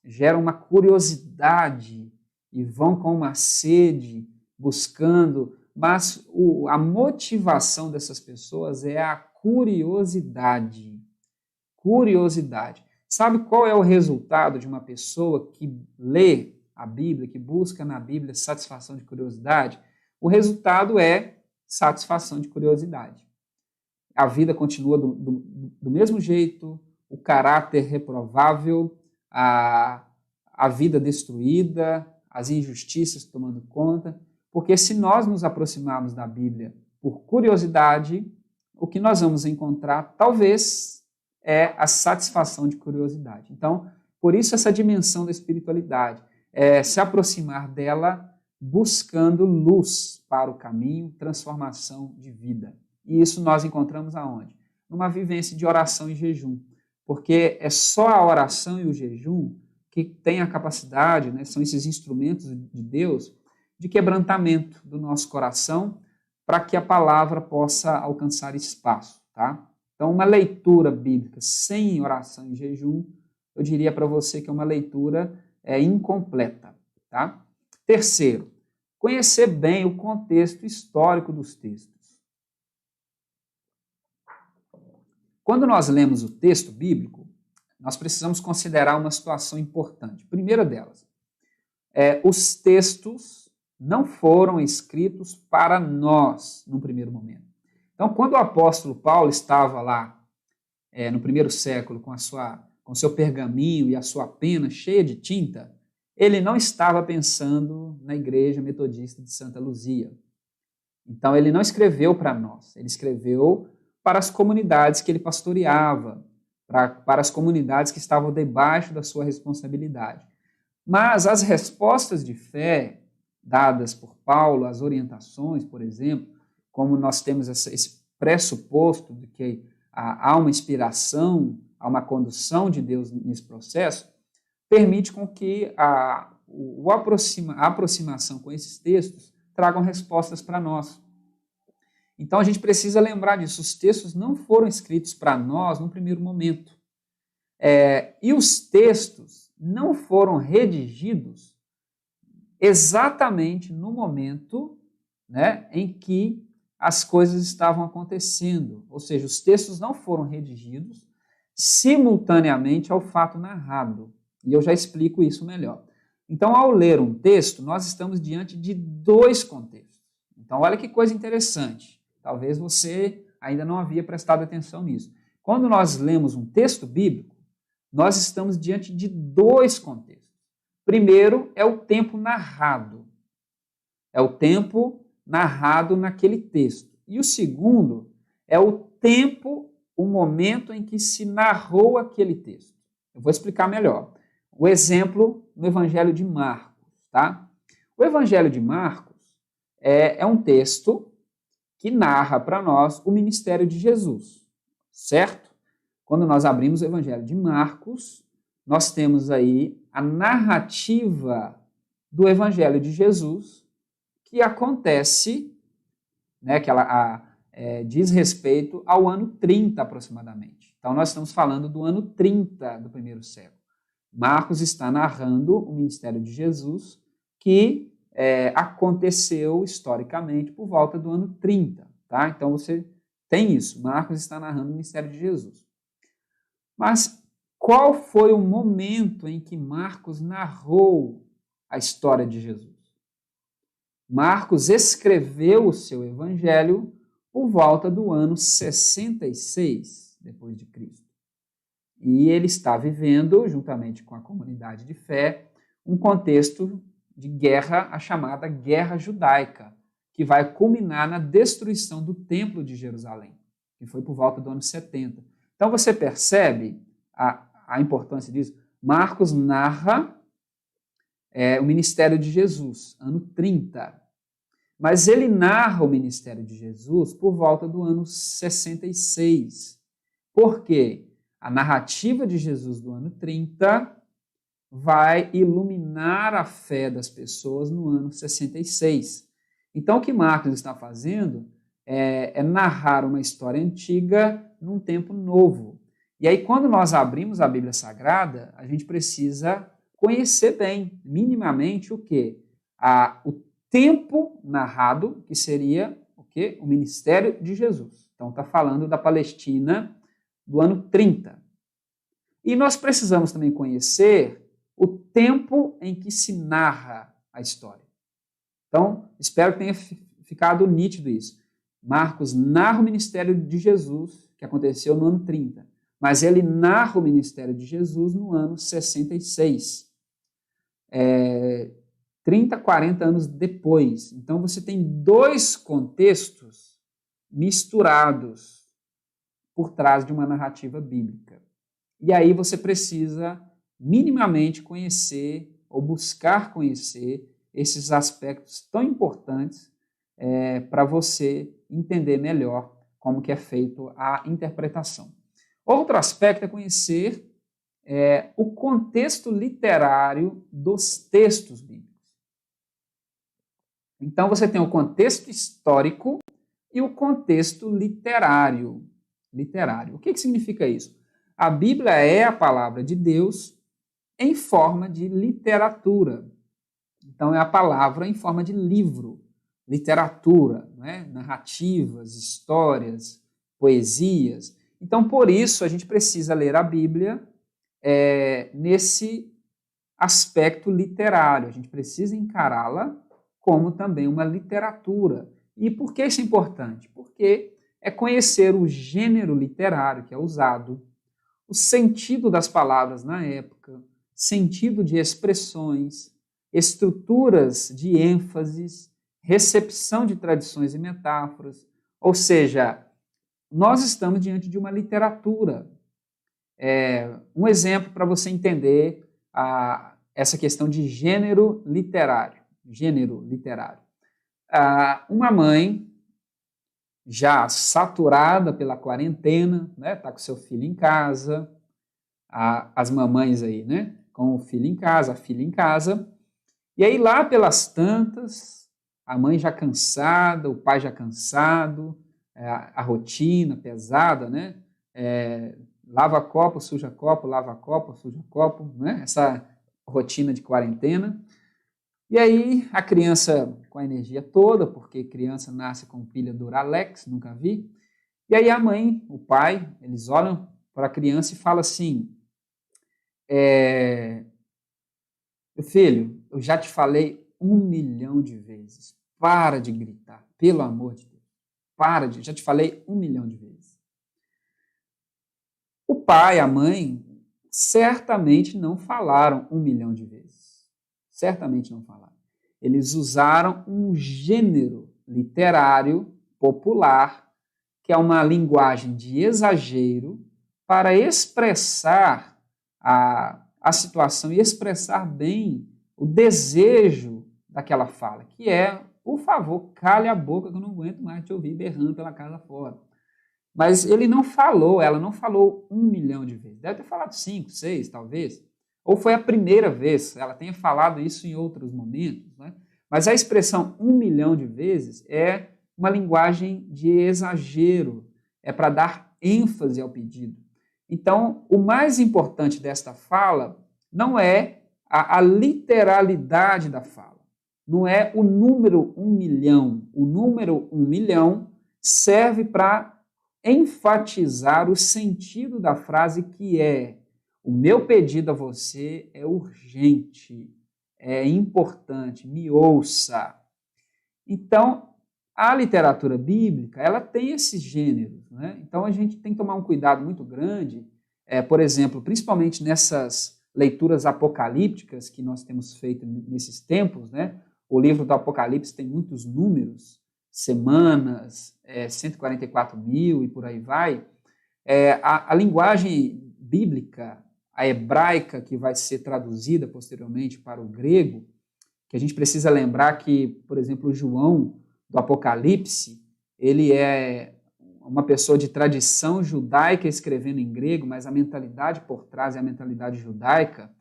geram uma curiosidade e vão com uma sede buscando, mas a motivação dessas pessoas é a curiosidade. Curiosidade. Sabe qual é o resultado de uma pessoa que lê a Bíblia, que busca na Bíblia satisfação de curiosidade? O resultado é satisfação de curiosidade. A vida continua do mesmo jeito, o caráter reprovável, a vida destruída, as injustiças tomando conta, porque se nós nos aproximarmos da Bíblia por curiosidade, o que nós vamos encontrar, talvez, é a satisfação de curiosidade. Então, por isso essa dimensão da espiritualidade, se aproximar dela buscando luz para o caminho, transformação de vida. E isso nós encontramos aonde? Numa vivência de oração e jejum, porque é só a oração e o jejum que tem a capacidade, né, são esses instrumentos de Deus, de quebrantamento do nosso coração, para que a palavra possa alcançar espaço, tá? Então, uma leitura bíblica sem oração e jejum, eu diria para você que é uma leitura incompleta, tá? Terceiro, conhecer bem o contexto histórico dos textos. Quando nós lemos o texto bíblico, nós precisamos considerar uma situação importante. Primeira delas, os textos não foram escritos para nós, no primeiro momento. Então, quando o apóstolo Paulo estava lá, no primeiro século, com o seu pergaminho e a sua pena cheia de tinta, ele não estava pensando na igreja metodista de Santa Luzia. Então, ele não escreveu para nós, ele escreveu para as comunidades que ele pastoreava, para as comunidades que estavam debaixo da sua responsabilidade. Mas as respostas de fé dadas por Paulo, as orientações, por exemplo, como nós temos esse pressuposto de que há uma inspiração, há uma condução de Deus nesse processo, permite com que a aproximação com esses textos tragam respostas para nós. Então, a gente precisa lembrar disso. Os textos não foram escritos para nós no primeiro momento. E os textos não foram redigidos exatamente no momento né, em que as coisas estavam acontecendo, ou seja, os textos não foram redigidos simultaneamente ao fato narrado, e eu já explico isso melhor. Então, ao ler um texto, nós estamos diante de dois contextos. Então, olha que coisa interessante, talvez você ainda não havia prestado atenção nisso. Quando nós lemos um texto bíblico, nós estamos diante de dois contextos. Primeiro é o tempo narrado, é o tempo narrado naquele texto. E o segundo é o tempo, o momento em que se narrou aquele texto. Eu vou explicar melhor. O exemplo no Evangelho de Marcos, tá? O Evangelho de Marcos é um texto que narra para nós o ministério de Jesus, certo? Quando nós abrimos o Evangelho de Marcos, nós temos aí a narrativa do Evangelho de Jesus, que acontece, né, que ela diz respeito ao ano 30 aproximadamente. Então, nós estamos falando do ano 30 do primeiro século. Marcos está narrando o ministério de Jesus, que aconteceu historicamente por volta do ano 30. Tá? Então, você tem isso. Marcos está narrando o ministério de Jesus. Mas qual foi o momento em que Marcos narrou a história de Jesus? Marcos escreveu o seu evangelho por volta do ano 66 depois de Cristo. E ele está vivendo, juntamente com a comunidade de fé, um contexto de guerra, a chamada Guerra Judaica, que vai culminar na destruição do Templo de Jerusalém, que foi por volta do ano 70. Então você percebe a importância disso? Marcos narra o ministério de Jesus, ano 30. Mas ele narra o ministério de Jesus por volta do ano 66. Por quê? A narrativa de Jesus do ano 30 vai iluminar a fé das pessoas no ano 66. Então, o que Marcos está fazendo é narrar uma história antiga num tempo novo. E aí, quando nós abrimos a Bíblia Sagrada, a gente precisa conhecer bem, minimamente, o quê? O tempo narrado, que seria o quê? O ministério de Jesus. Então, está falando da Palestina do ano 30. E nós precisamos também conhecer o tempo em que se narra a história. Então, espero que tenha ficado nítido isso. Marcos narra o ministério de Jesus, que aconteceu no ano 30, mas ele narra o ministério de Jesus no ano 66. 30, 40 anos depois. Então, você tem dois contextos misturados por trás de uma narrativa bíblica. E aí você precisa minimamente conhecer ou buscar conhecer esses aspectos tão importantes para você entender melhor como que é feito a interpretação. Outro aspecto é conhecer o contexto literário dos textos bíblicos. Então, você tem o contexto histórico e o contexto literário. O que significa isso? A Bíblia é a palavra de Deus em forma de literatura. Então, é a palavra em forma de livro, literatura, né? Narrativas, histórias, poesias. Então, por isso, a gente precisa ler a Bíblia nesse aspecto literário. A gente precisa encará-la como também uma literatura. E por que isso é importante? Porque é conhecer o gênero literário que é usado, o sentido das palavras na época, sentido de expressões, estruturas de ênfases, recepção de tradições e metáforas. Ou seja, nós estamos diante de uma literatura. Um exemplo para você entender essa questão de gênero literário. Uma mãe já saturada pela quarentena, né, tá com seu filho em casa, as mamães aí, né, com o filho em casa, a filha em casa, e aí lá pelas tantas, a mãe já cansada, o pai já cansado, a rotina pesada, né, lava copo, suja copo, lava copo, suja copo, né, essa rotina de quarentena. E aí a criança com a energia toda, porque criança nasce com pilha Duralex, nunca vi. E aí a mãe, o pai, eles olham para a criança e falam assim, meu filho, eu já te falei 1 milhão de vezes, para de gritar, pelo amor de Deus, já te falei 1 milhão de vezes. O pai, a mãe, certamente não falaram 1 milhão de vezes. Certamente não falaram. Eles usaram um gênero literário popular, que é uma linguagem de exagero, para expressar a situação e expressar bem o desejo daquela fala, que é, por favor, cale a boca que eu não aguento mais te ouvir berrando pela casa fora. Mas ele não falou, ela não falou 1 milhão de vezes. Deve ter falado 5, 6, talvez. Ou foi a primeira vez, ela tenha falado isso em outros momentos. Né? Mas a expressão 1 milhão de vezes é uma linguagem de exagero, é para dar ênfase ao pedido. Então, o mais importante desta fala não é a literalidade da fala, não é o número 1 milhão. O número 1 milhão serve para enfatizar o sentido da frase, que é: o meu pedido a você é urgente, é importante, me ouça. Então, a literatura bíblica, ela tem esses gêneros, né? Então, a gente tem que tomar um cuidado muito grande, por exemplo, principalmente nessas leituras apocalípticas que nós temos feito nesses tempos, né? O livro do Apocalipse tem muitos números, semanas, 144 mil e por aí vai. A linguagem bíblica, a hebraica, que vai ser traduzida posteriormente para o grego, que a gente precisa lembrar que, por exemplo, João, do Apocalipse, ele é uma pessoa de tradição judaica escrevendo em grego, mas a mentalidade por trás é a mentalidade judaica.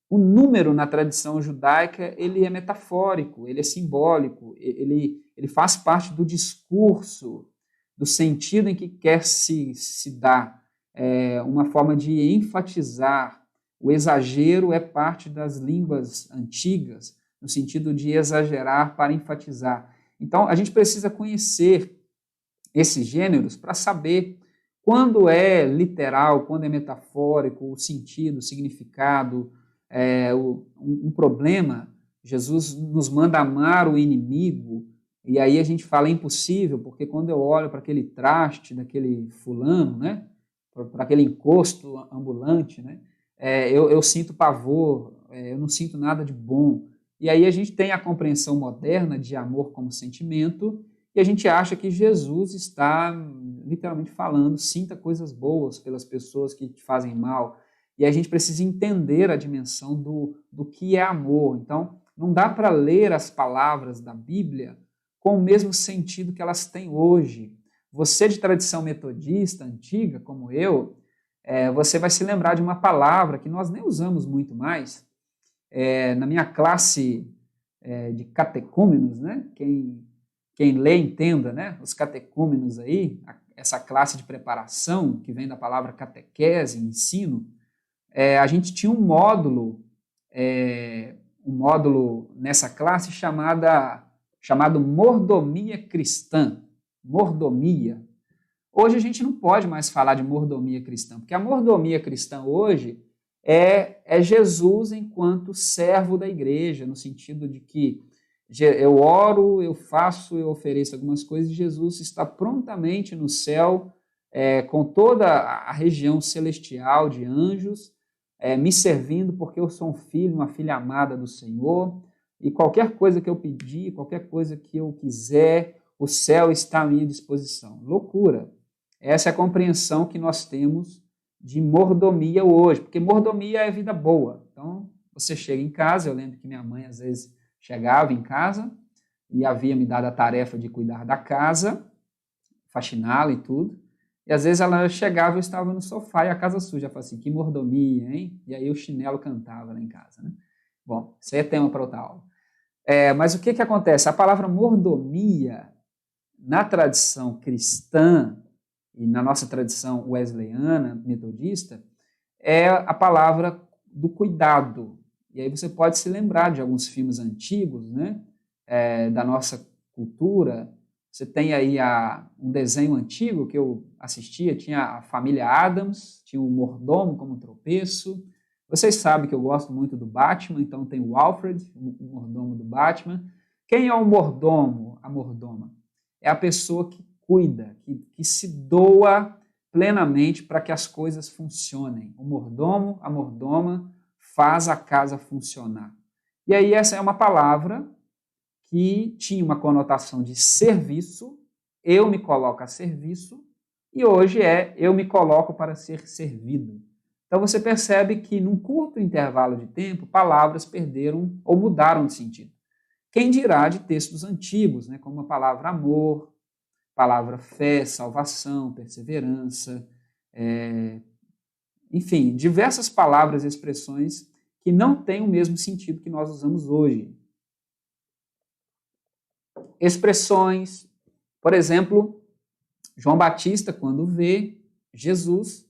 O número na tradição judaica, ele é metafórico, ele é simbólico, ele faz parte do discurso, do sentido em que quer se dar, uma forma de enfatizar. O exagero é parte das línguas antigas, no sentido de exagerar para enfatizar. Então, a gente precisa conhecer esses gêneros para saber quando é literal, quando é metafórico, o sentido, o significado. Um problema, Jesus nos manda amar o inimigo, e aí a gente fala: é impossível, porque quando eu olho para aquele traste daquele fulano, né, para aquele encosto ambulante, né, eu sinto pavor, eu não sinto nada de bom. E aí a gente tem a compreensão moderna de amor como sentimento, e a gente acha que Jesus está literalmente falando: sinta coisas boas pelas pessoas que te fazem mal. E a gente precisa entender a dimensão do que é amor. Então, não dá para ler as palavras da Bíblia com o mesmo sentido que elas têm hoje. Você de tradição metodista, antiga, como eu, você vai se lembrar de uma palavra que nós nem usamos muito mais. Na minha classe de catecúmenos, né? Quem lê, entenda, né? Os catecúmenos aí, essa classe de preparação, que vem da palavra catequese, ensino, a gente tinha um módulo nessa classe chamado mordomia cristã. Mordomia. Hoje a gente não pode mais falar de mordomia cristã, porque a mordomia cristã hoje é Jesus enquanto servo da igreja, no sentido de que eu oro, eu faço, eu ofereço algumas coisas, e Jesus está prontamente no céu, com toda a região celestial de anjos, me servindo, porque eu sou um filho, uma filha amada do Senhor, e qualquer coisa que eu pedir, qualquer coisa que eu quiser, o céu está à minha disposição. Loucura! Essa é a compreensão que nós temos de mordomia hoje, porque mordomia é vida boa. Então, você chega em casa, eu lembro que minha mãe às vezes chegava em casa e havia me dado a tarefa de cuidar da casa, faxiná-la e tudo, e às vezes ela chegava e eu estava no sofá e a casa suja. Eu falava assim: que mordomia, hein? E aí o chinelo cantava lá em casa, né? Bom, isso aí é tema para outra aula. Mas o que acontece? A palavra mordomia, na tradição cristã e na nossa tradição wesleyana, metodista, é a palavra do cuidado, E aí você pode se lembrar de alguns filmes antigos, né, da nossa cultura. Você tem aí um desenho antigo que eu assistia, tinha a família Addams, tinha o mordomo como tropeço. Vocês sabem que eu gosto muito do Batman, então tem o Alfred, o mordomo do Batman. Quem é o mordomo, a mordoma? É a pessoa que cuida, que se doa plenamente para que as coisas funcionem. O mordomo, a mordoma, faz a casa funcionar. E aí essa é uma palavra que tinha uma conotação de serviço, eu me coloco a serviço, e hoje eu me coloco para ser servido. Então você percebe que num curto intervalo de tempo, palavras perderam ou mudaram de sentido. Quem dirá de textos antigos, né, como a palavra amor, palavra fé, salvação, perseverança, enfim, diversas palavras e expressões que não têm o mesmo sentido que nós usamos hoje. Expressões, por exemplo, João Batista, quando vê Jesus,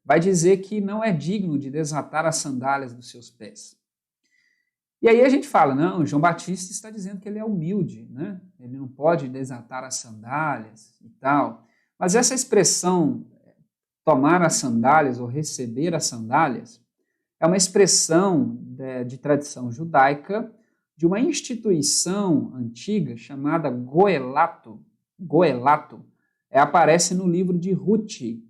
vai dizer que não é digno de desatar as sandálias dos seus pés. E aí a gente fala, não, João Batista está dizendo que ele é humilde, né? Ele não pode desatar as sandálias e tal. Mas essa expressão, tomar as sandálias ou receber as sandálias, é uma expressão de tradição judaica de uma instituição antiga chamada goelato. Goelato aparece no livro de Ruth,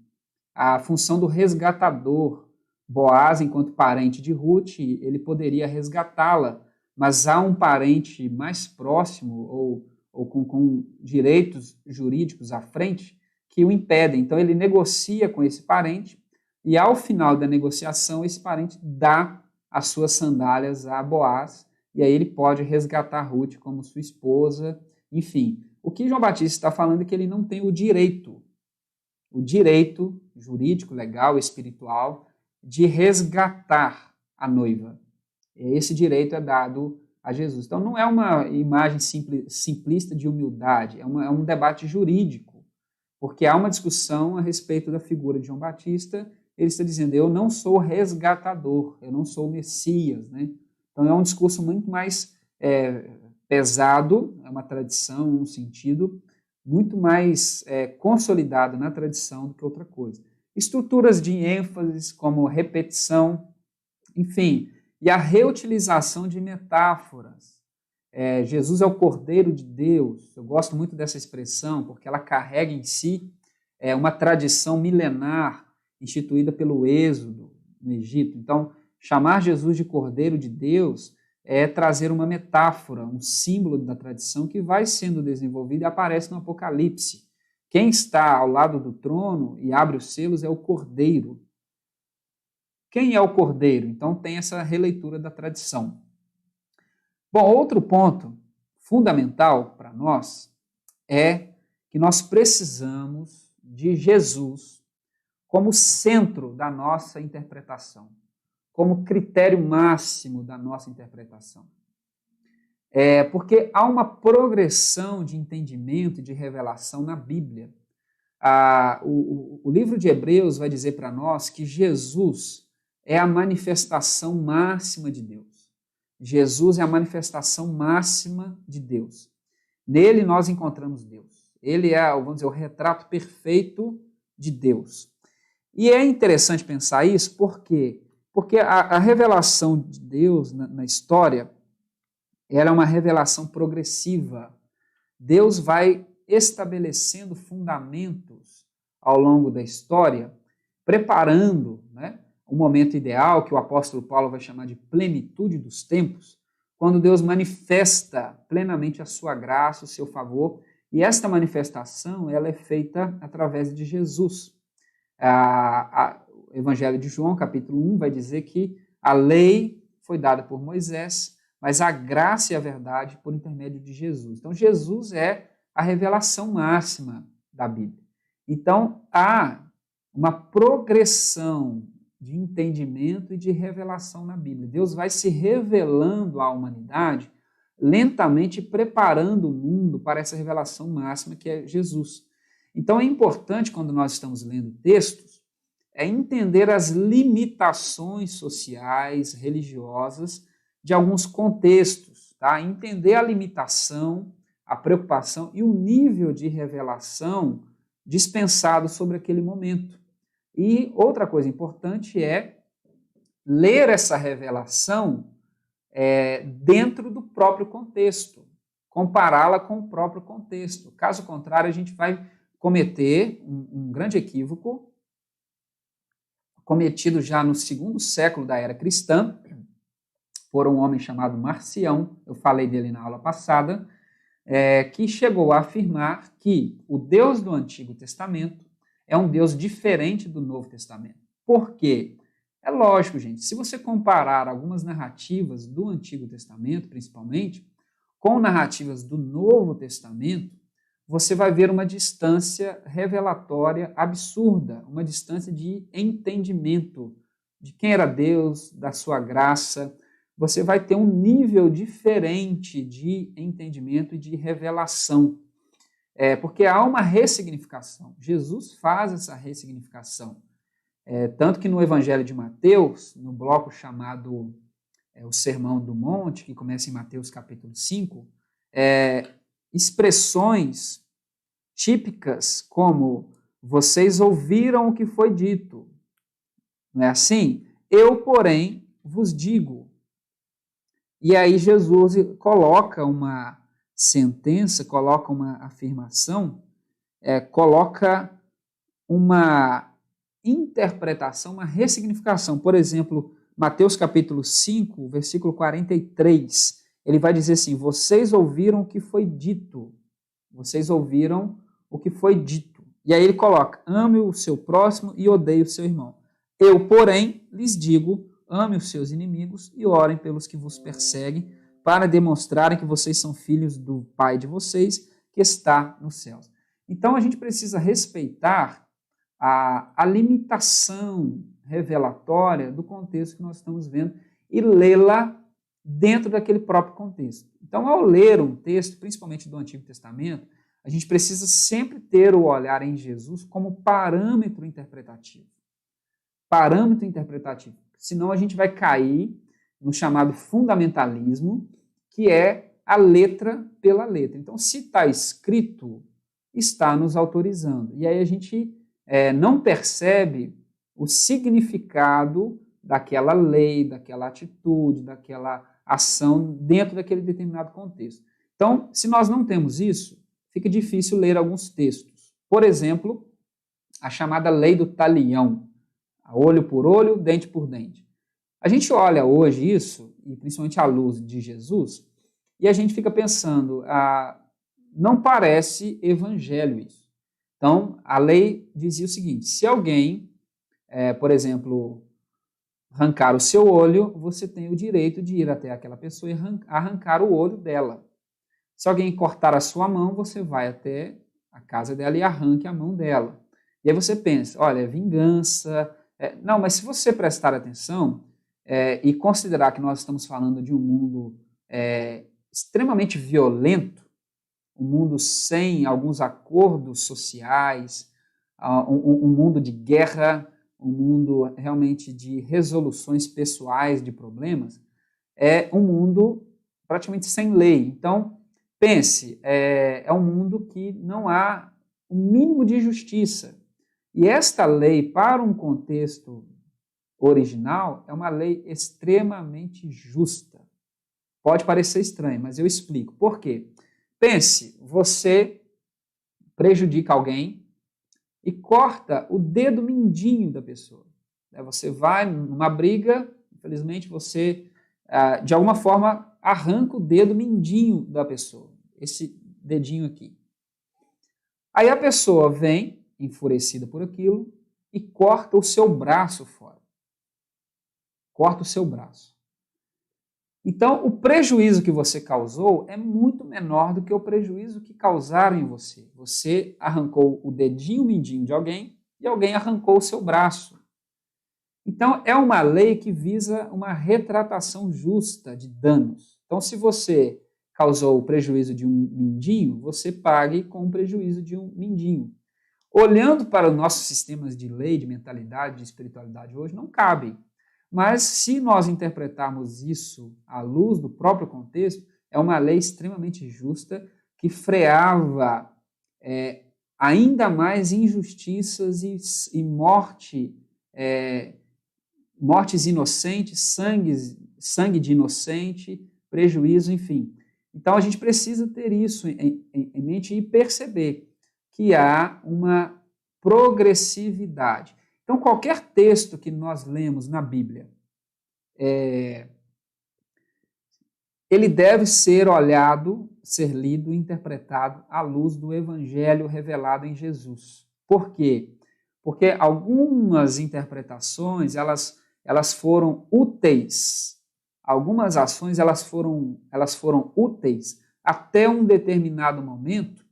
a função do resgatador. Boaz, enquanto parente de Ruth, ele poderia resgatá-la, mas há um parente mais próximo ou com direitos jurídicos à frente que o impedem. Então ele negocia com esse parente e ao final da negociação esse parente dá as suas sandálias a Boaz e aí ele pode resgatar Ruth como sua esposa. Enfim, o que João Batista está falando é que ele não tem o direito jurídico, legal, espiritual, de resgatar a noiva. Esse direito é dado a Jesus. Então, não é uma imagem simplista de humildade, é um debate jurídico, porque há uma discussão a respeito da figura de João Batista. Ele está dizendo, eu não sou resgatador, eu não sou o Messias, né? Então, é um discurso muito mais pesado, é uma tradição, um sentido muito mais consolidado na tradição do que outra coisa. Estruturas de ênfase, como repetição, enfim, e a reutilização de metáforas. Jesus é o Cordeiro de Deus. Eu gosto muito dessa expressão, porque ela carrega em si uma tradição milenar instituída pelo Êxodo no Egito. Então, chamar Jesus de Cordeiro de Deus é trazer uma metáfora, um símbolo da tradição que vai sendo desenvolvido e aparece no Apocalipse. Quem está ao lado do trono e abre os selos é o Cordeiro. Quem é o Cordeiro? Então tem essa releitura da tradição. Bom, outro ponto fundamental para nós é que nós precisamos de Jesus como centro da nossa interpretação, como critério máximo da nossa interpretação. Porque há uma progressão de entendimento e de revelação na Bíblia. O livro de Hebreus vai dizer para nós que Jesus é a manifestação máxima de Deus. Jesus é a manifestação máxima de Deus. Nele nós encontramos Deus. Ele é, vamos dizer, o retrato perfeito de Deus. E é interessante pensar isso porque a revelação de Deus na história, ela é uma revelação progressiva. Deus vai estabelecendo fundamentos ao longo da história, preparando, né, um momento ideal que o apóstolo Paulo vai chamar de plenitude dos tempos, quando Deus manifesta plenamente a sua graça, o seu favor, e esta manifestação ela é feita através de Jesus. O Evangelho de João, capítulo 1, vai dizer que a lei foi dada por Moisés, mas a graça e a verdade por intermédio de Jesus. Então, Jesus é a revelação máxima da Bíblia. Então, há uma progressão de entendimento e de revelação na Bíblia. Deus vai se revelando à humanidade, lentamente preparando o mundo para essa revelação máxima que é Jesus. Então, é importante, quando nós estamos lendo textos, entender as limitações sociais, religiosas, de alguns contextos, tá? Entender a limitação, a preocupação e o nível de revelação dispensado sobre aquele momento. E outra coisa importante é ler essa revelação dentro do próprio contexto, compará-la com o próprio contexto. Caso contrário, a gente vai cometer um grande equívoco, cometido já no 2º século da era cristã, por um homem chamado Marcião, eu falei dele na aula passada, que chegou a afirmar que o Deus do Antigo Testamento é um Deus diferente do Novo Testamento. Por quê? É lógico, gente, se você comparar algumas narrativas do Antigo Testamento, principalmente, com narrativas do Novo Testamento, você vai ver uma distância revelatória absurda, uma distância de entendimento de quem era Deus, da sua graça. Você vai ter um nível diferente de entendimento e de revelação, porque há uma ressignificação. Jesus faz essa ressignificação. Tanto que no Evangelho de Mateus, no bloco chamado o Sermão do Monte, que começa em Mateus capítulo 5, expressões típicas como vocês ouviram o que foi dito. Não é assim? Eu, porém, vos digo. E aí Jesus coloca uma sentença, coloca uma afirmação, coloca uma interpretação, uma ressignificação. Por exemplo, Mateus capítulo 5, versículo 43, ele vai dizer assim, vocês ouviram o que foi dito. Vocês ouviram o que foi dito. E aí ele coloca, ame o seu próximo e odeie o seu irmão. Eu, porém, lhes digo, ame os seus inimigos e orem pelos que vos perseguem, para demonstrarem que vocês são filhos do Pai de vocês, que está nos céus. Então, a gente precisa respeitar a limitação revelatória do contexto que nós estamos vendo e lê-la dentro daquele próprio contexto. Então, ao ler um texto, principalmente do Antigo Testamento, a gente precisa sempre ter o olhar em Jesus como parâmetro interpretativo. Parâmetro interpretativo. Senão a gente vai cair no chamado fundamentalismo, que é a letra pela letra. Então, se está escrito, está nos autorizando. E aí a gente não percebe o significado daquela lei, daquela atitude, daquela ação dentro daquele determinado contexto. Então, se nós não temos isso, fica difícil ler alguns textos. Por exemplo, a chamada lei do talião, olho por olho, dente por dente. A gente olha hoje isso, e principalmente à luz de Jesus, e a gente fica pensando, não parece evangelho isso. Então, a lei dizia o seguinte, se alguém, por exemplo, arrancar o seu olho, você tem o direito de ir até aquela pessoa e arrancar o olho dela. Se alguém cortar a sua mão, você vai até a casa dela e arranque a mão dela. E aí você pensa, olha, é vingança. Não, mas se você prestar atenção e considerar que nós estamos falando de um mundo extremamente violento, um mundo sem alguns acordos sociais, um mundo de guerra, um mundo realmente de resoluções pessoais de problemas, é um mundo praticamente sem lei. Então, pense, é um mundo que não há um mínimo de justiça. E esta lei, para um contexto original, é uma lei extremamente justa. Pode parecer estranho, mas eu explico. Por quê? Pense, você prejudica alguém e corta o dedo mindinho da pessoa. Você vai numa briga, infelizmente você, de alguma forma, arranca o dedo mindinho da pessoa, esse dedinho aqui. Aí a pessoa vem, enfurecida por aquilo, e corta o seu braço fora. Corta o seu braço. Então, o prejuízo que você causou é muito menor do que o prejuízo que causaram em você. Você arrancou o dedinho mindinho de alguém e alguém arrancou o seu braço. Então, é uma lei que visa uma retratação justa de danos. Então, se você causou o prejuízo de um mindinho, você pague com o prejuízo de um mindinho. Olhando para os nossos sistemas de lei, de mentalidade, de espiritualidade hoje, não cabe. Mas, se nós interpretarmos isso à luz do próprio contexto, é uma lei extremamente justa que freava ainda mais injustiças e mortes inocentes, sangue de inocente, prejuízo, enfim. Então, a gente precisa ter isso em mente e perceber que há uma progressividade. Então, qualquer texto que nós lemos na Bíblia, ele deve ser olhado, ser lido e interpretado à luz do Evangelho revelado em Jesus. Por quê? Porque algumas interpretações, elas foram úteis. Algumas ações, elas foram úteis até um determinado momento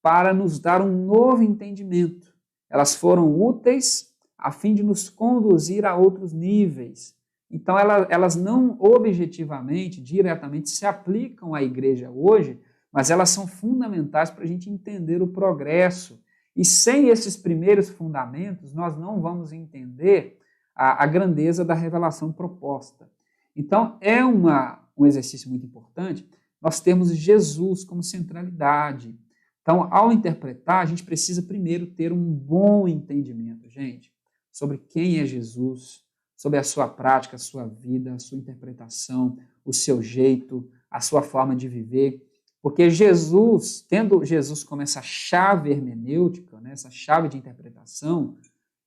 para nos dar um novo entendimento. Elas foram úteis a fim de nos conduzir a outros níveis. Então, elas não objetivamente, diretamente, se aplicam à igreja hoje, mas elas são fundamentais para a gente entender o progresso. E sem esses primeiros fundamentos, nós não vamos entender a grandeza da revelação proposta. Então, é um exercício muito importante nós termos Jesus como centralidade. Então, ao interpretar, a gente precisa primeiro ter um bom entendimento, gente, sobre quem é Jesus, sobre a sua prática, a sua vida, a sua interpretação, o seu jeito, a sua forma de viver. Porque Jesus, tendo Jesus como essa chave hermenêutica, né, essa chave de interpretação,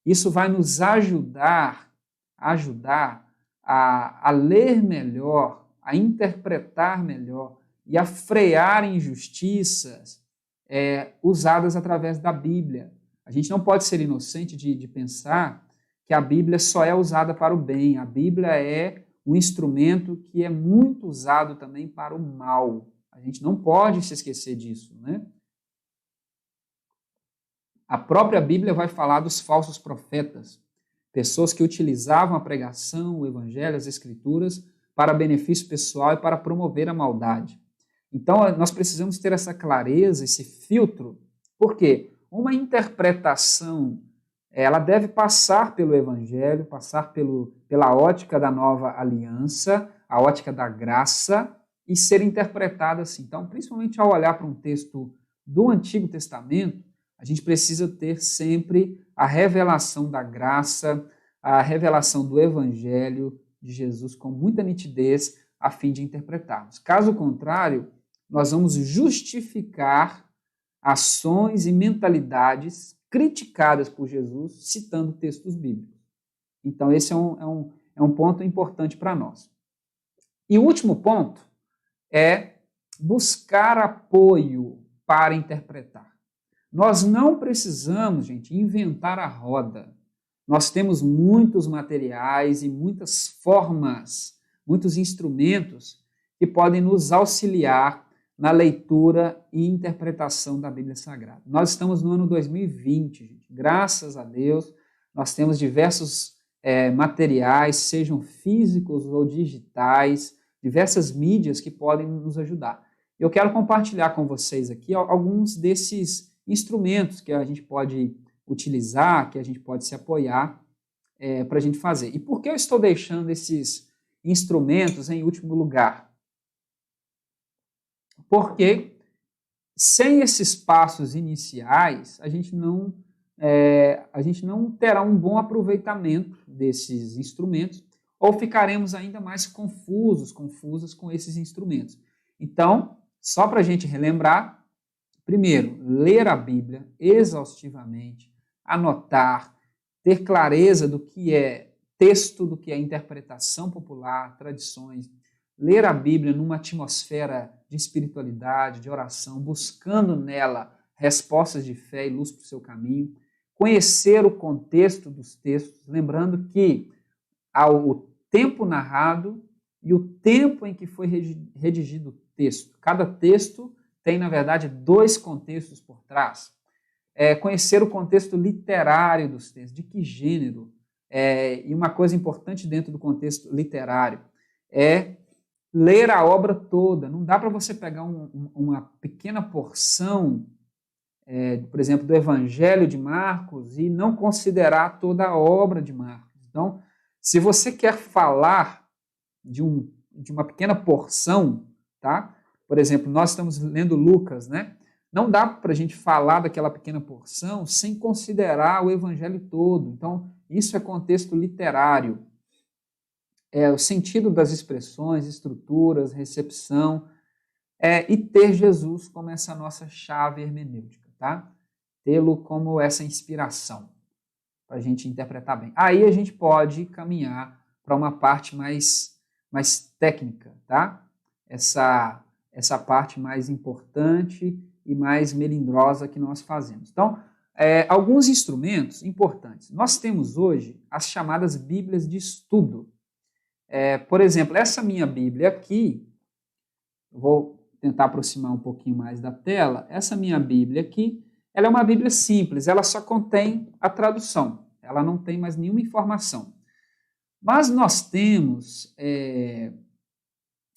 isso vai nos ajudar a ler melhor, a interpretar melhor e a frear injustiças usadas através da Bíblia. A gente não pode ser inocente de pensar que a Bíblia só é usada para o bem. A Bíblia é um instrumento que é muito usado também para o mal. A gente não pode se esquecer disso, né? A própria Bíblia vai falar dos falsos profetas, pessoas que utilizavam a pregação, o evangelho, as escrituras para benefício pessoal e para promover a maldade. Então, nós precisamos ter essa clareza, esse filtro. Por quê? Uma interpretação, ela deve passar pelo evangelho, passar pela ótica da nova aliança, a ótica da graça, e ser interpretada assim. Então, principalmente ao olhar para um texto do Antigo Testamento, a gente precisa ter sempre a revelação da graça, a revelação do evangelho de Jesus com muita nitidez, a fim de interpretarmos. Caso contrário, nós vamos justificar ações e mentalidades criticadas por Jesus, citando textos bíblicos. Então, esse é um ponto importante para nós. E o último ponto é buscar apoio para interpretar. Nós não precisamos, gente, inventar a roda. Nós temos muitos materiais e muitas formas, muitos instrumentos que podem nos auxiliar na leitura e interpretação da Bíblia Sagrada. Nós estamos no ano 2020, gente. Graças a Deus, nós temos diversos materiais, sejam físicos ou digitais, diversas mídias que podem nos ajudar. Eu quero compartilhar com vocês aqui alguns desses instrumentos que a gente pode utilizar, que a gente pode se apoiar para a gente fazer. E por que eu estou deixando esses instrumentos em último lugar? Porque sem esses passos iniciais, a gente não terá um bom aproveitamento desses instrumentos ou ficaremos ainda mais confusas com esses instrumentos. Então, só para a gente relembrar, primeiro, ler a Bíblia exaustivamente, anotar, ter clareza do que é texto, do que é interpretação popular, tradições, ler a Bíblia numa atmosfera de espiritualidade, de oração, buscando nela respostas de fé e luz para o seu caminho, conhecer o contexto dos textos, lembrando que há o tempo narrado e o tempo em que foi redigido o texto. Cada texto tem, na verdade, 2 contextos por trás. Conhecer o contexto literário dos textos, de que gênero. E uma coisa importante dentro do contexto literário é ler a obra toda. Não dá para você pegar uma pequena porção, por exemplo, do Evangelho de Marcos e não considerar toda a obra de Marcos. Então, Se você quer falar de uma pequena porção, tá? Por exemplo, nós estamos lendo Lucas, né? Não dá para a gente falar daquela pequena porção sem considerar o evangelho todo. Então, isso é contexto literário. É o sentido das expressões, estruturas, recepção, e ter Jesus como essa nossa chave hermenêutica, tá? Tê-lo como essa inspiração, para a gente interpretar bem. Aí a gente pode caminhar para uma parte mais técnica, tá? Essa parte mais importante e mais melindrosa que nós fazemos. Então, alguns instrumentos importantes. Nós temos hoje as chamadas Bíblias de estudo. Por exemplo, essa minha Bíblia aqui, vou tentar aproximar um pouquinho mais da tela, essa minha Bíblia aqui, ela é uma Bíblia simples, ela só contém a tradução, ela não tem mais nenhuma informação. Mas nós temos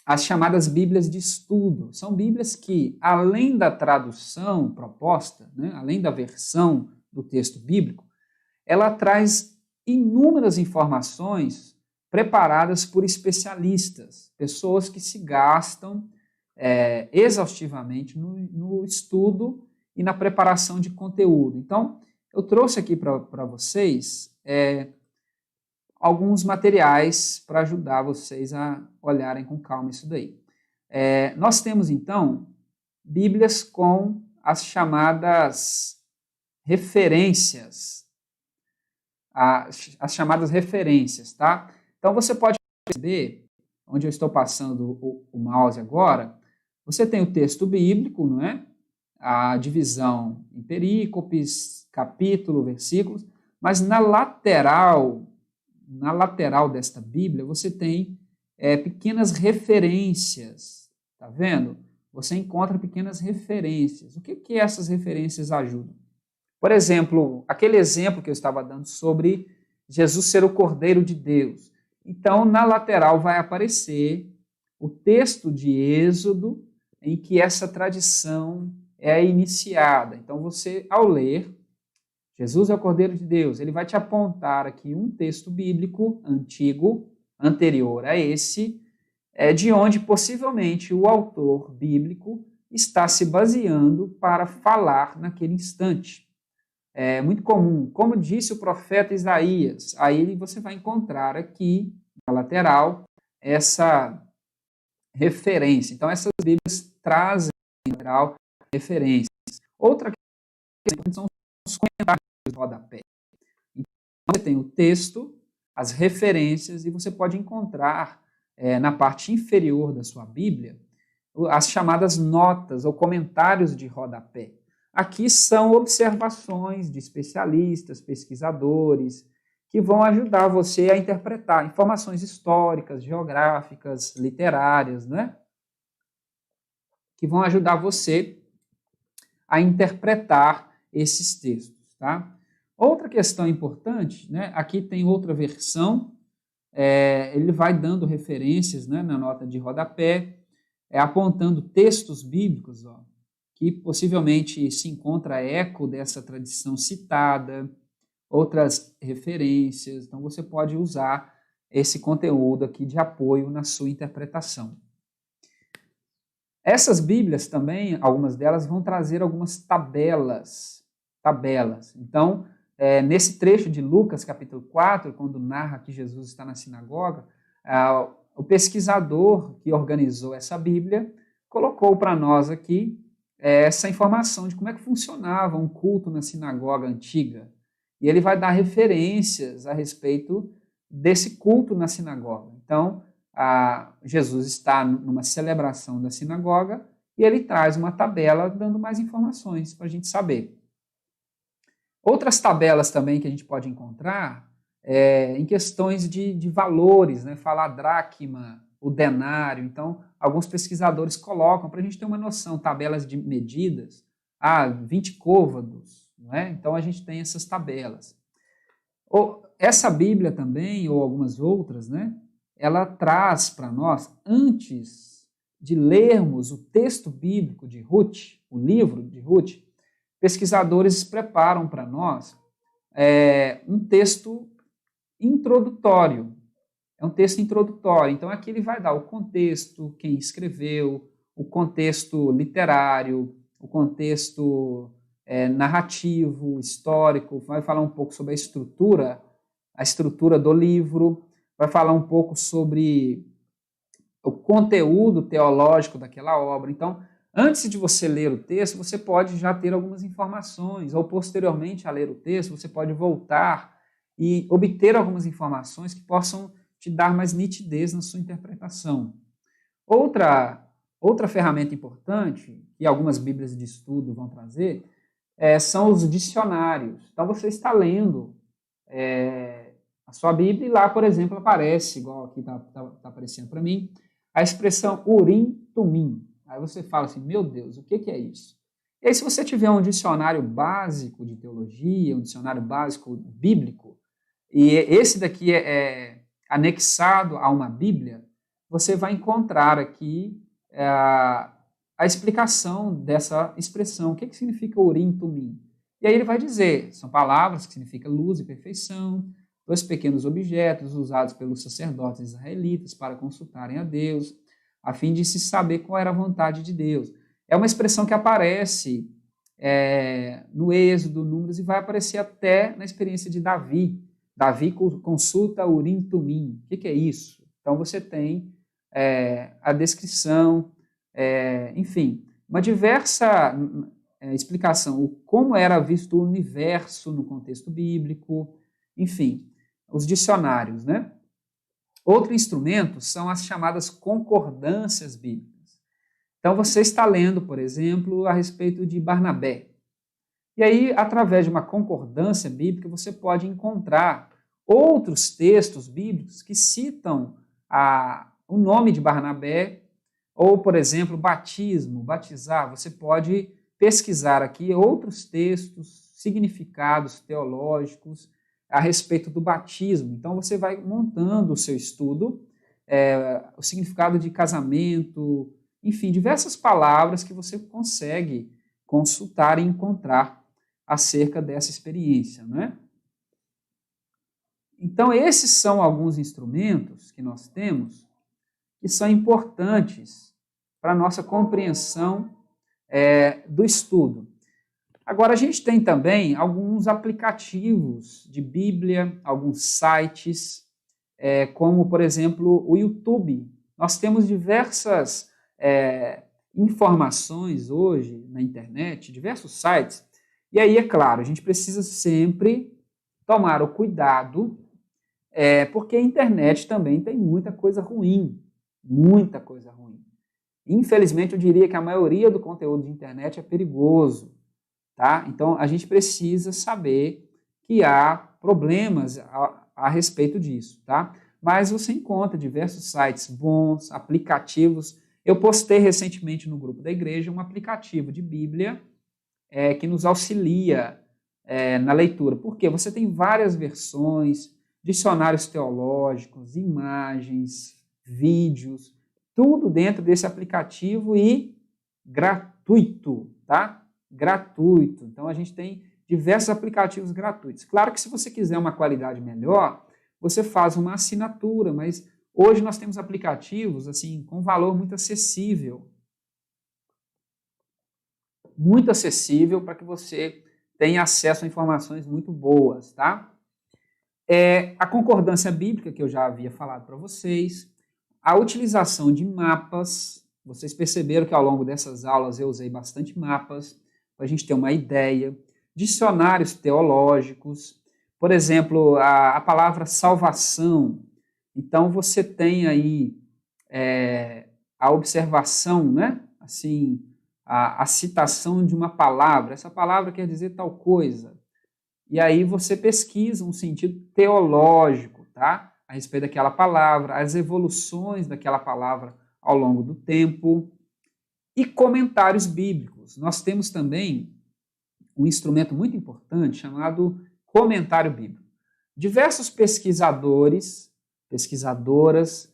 as chamadas Bíblias de estudo. São Bíblias que, além da tradução proposta, né, além da versão do texto bíblico, ela traz inúmeras informações preparadas por especialistas, pessoas que se gastam exaustivamente no estudo e na preparação de conteúdo. Então, eu trouxe aqui para vocês alguns materiais para ajudar vocês a olharem com calma isso daí. Nós temos, então, Bíblias com as chamadas referências. As chamadas referências, tá? Então, você pode perceber, onde eu estou passando o mouse agora, você tem o texto bíblico, não é? A divisão em perícopes, capítulo, versículos, mas na lateral desta Bíblia, você tem pequenas referências, tá vendo? Você encontra pequenas referências. O que essas referências ajudam? Por exemplo, aquele exemplo que eu estava dando sobre Jesus ser o Cordeiro de Deus. Então, na lateral vai aparecer o texto de Êxodo, em que essa tradição é iniciada. Então, você, ao ler, Jesus é o Cordeiro de Deus, ele vai te apontar aqui um texto bíblico antigo, anterior a esse, de onde possivelmente o autor bíblico está se baseando para falar naquele instante. É muito comum, como disse o profeta Isaías, aí você vai encontrar aqui, na lateral, essa referência. Então, essas Bíblias trazem, na lateral, referências. Outra questão são os comentários de rodapé. Então, você tem o texto, as referências, e você pode encontrar na parte inferior da sua Bíblia as chamadas notas ou comentários de rodapé. Aqui são observações de especialistas, pesquisadores, que vão ajudar você a interpretar informações históricas, geográficas, literárias, né? Que vão ajudar você a interpretar esses textos, tá? Outra questão importante, né? Aqui tem outra versão, ele vai dando referências, né, na nota de rodapé, apontando textos bíblicos, ó, que possivelmente se encontra eco dessa tradição citada, outras referências. Então, você pode usar esse conteúdo aqui de apoio na sua interpretação. Essas Bíblias também, algumas delas, vão trazer algumas tabelas. Então, nesse trecho de Lucas, capítulo 4, quando narra que Jesus está na sinagoga, o pesquisador que organizou essa Bíblia colocou para nós aqui essa informação de como é que funcionava um culto na sinagoga antiga. E ele vai dar referências a respeito desse culto na sinagoga. Então, Jesus está numa celebração da sinagoga e ele traz uma tabela dando mais informações para a gente saber. Outras tabelas também que a gente pode encontrar em questões de valores, né? Fala a dracma, o denário. Então, alguns pesquisadores colocam, para a gente ter uma noção, tabelas de medidas, 20 côvados, não é? Então, a gente tem essas tabelas. Essa Bíblia também, ou algumas outras, né? Ela traz para nós, antes de lermos o texto bíblico de Ruth, o livro de Ruth, pesquisadores preparam para nós um texto introdutório, é um texto introdutório. Então, aqui ele vai dar o contexto, quem escreveu, o contexto literário, o contexto narrativo, histórico, vai falar um pouco sobre a estrutura do livro, vai falar um pouco sobre o conteúdo teológico daquela obra. Então, antes de você ler o texto, você pode já ter algumas informações, ou posteriormente a ler o texto, você pode voltar e obter algumas informações que possam te dar mais nitidez na sua interpretação. Outra ferramenta importante, que algumas bíblias de estudo vão trazer, são os dicionários. Então, você está lendo a sua Bíblia e lá, por exemplo, aparece, igual aqui está aparecendo para mim, a expressão Urim Tumim. Aí você fala assim, meu Deus, o que é isso? E aí, se você tiver um dicionário básico de teologia, um dicionário básico bíblico, e esse daqui é anexado a uma Bíblia, você vai encontrar aqui a explicação dessa expressão. O que significa Urim Tumim? E aí ele vai dizer, são palavras que significam luz e perfeição, 2 pequenos objetos usados pelos sacerdotes israelitas para consultarem a Deus, a fim de se saber qual era a vontade de Deus. É uma expressão que aparece no Êxodo, Números, e vai aparecer até na experiência de Davi. Davi consulta Urim Tumim. O que é isso? Então você tem a descrição, enfim, uma diversa explicação, como era visto o universo no contexto bíblico, enfim, os dicionários, né? Outro instrumento são as chamadas concordâncias bíblicas. Então, você está lendo, por exemplo, a respeito de Barnabé. E aí, através de uma concordância bíblica, você pode encontrar outros textos bíblicos que citam o nome de Barnabé, ou, por exemplo, batismo, batizar. Você pode pesquisar aqui outros textos, significados teológicos a respeito do batismo. Então, você vai montando o seu estudo, o significado de casamento, enfim, diversas palavras que você consegue consultar e encontrar acerca dessa experiência, não é? Então, esses são alguns instrumentos que nós temos que são importantes para a nossa compreensão do estudo. Agora, a gente tem também alguns aplicativos de Bíblia, alguns sites, como, por exemplo, o YouTube. Nós temos diversas informações hoje na internet, diversos sites, e aí, é claro, a gente precisa sempre tomar o cuidado, porque a internet também tem muita coisa ruim, muita coisa ruim. Infelizmente, eu diria que a maioria do conteúdo de internet é perigoso. Tá? Então, a gente precisa saber que há problemas a respeito disso. Tá? Mas você encontra diversos sites bons, aplicativos. Eu postei recentemente no grupo da igreja um aplicativo de Bíblia que nos auxilia na leitura. Porque você tem várias versões, dicionários teológicos, imagens, vídeos, tudo dentro desse aplicativo e gratuito, tá? Gratuito. Então, a gente tem diversos aplicativos gratuitos. Claro que se você quiser uma qualidade melhor, você faz uma assinatura, mas hoje nós temos aplicativos assim com valor muito acessível para que você tenha acesso a informações muito boas, tá? A concordância bíblica, que eu já havia falado para vocês, a utilização de mapas. Vocês perceberam que ao longo dessas aulas eu usei bastante mapas, para a gente ter uma ideia, dicionários teológicos, por exemplo, a palavra salvação. Então, você tem aí a observação, né? Assim, a citação de uma palavra. Essa palavra quer dizer tal coisa. E aí você pesquisa um sentido teológico, tá? A respeito daquela palavra, as evoluções daquela palavra ao longo do tempo. E comentários bíblicos. Nós temos também um instrumento muito importante chamado comentário bíblico. Diversos pesquisadores, pesquisadoras,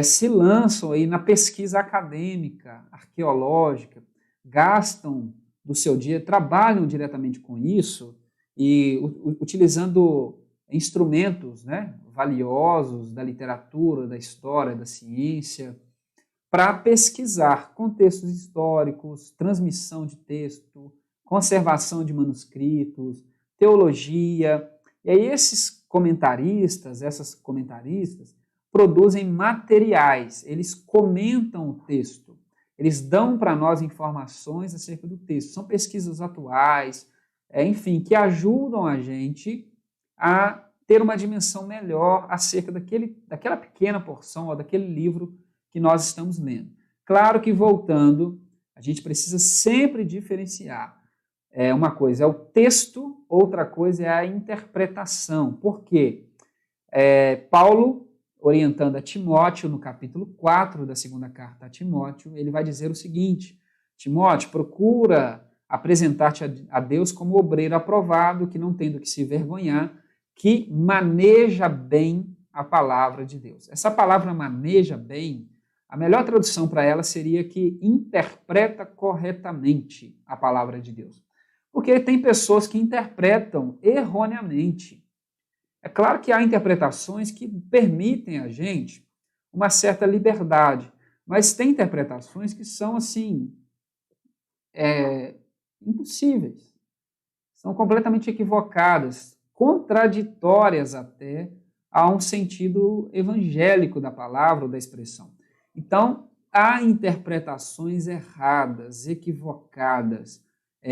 se lançam aí na pesquisa acadêmica, arqueológica, gastam do seu dia, trabalham diretamente com isso e utilizando instrumentos, né, valiosos da literatura, da história, da ciência, para pesquisar contextos históricos, transmissão de texto, conservação de manuscritos, teologia. E aí esses comentaristas, essas comentaristas, produzem materiais, eles comentam o texto, eles dão para nós informações acerca do texto. São pesquisas atuais, enfim, que ajudam a gente a ter uma dimensão melhor acerca daquela pequena porção ou daquele livro que nós estamos lendo. Claro que, voltando, a gente precisa sempre diferenciar. Uma coisa é o texto, outra coisa é a interpretação. Por quê? Paulo, orientando a Timóteo, no capítulo 4 da segunda carta a Timóteo, ele vai dizer o seguinte: Timóteo, procura apresentar-te a Deus como obreiro aprovado, que não tem do que se vergonhar, que maneja bem a palavra de Deus. Essa palavra maneja bem, a melhor tradução para ela seria que interpreta corretamente a palavra de Deus. Porque tem pessoas que interpretam erroneamente. É claro que há interpretações que permitem a gente uma certa liberdade, mas tem interpretações que são, assim, impossíveis. São completamente equivocadas, contraditórias até a um sentido evangélico da palavra ou da expressão. Então, há interpretações erradas, equivocadas,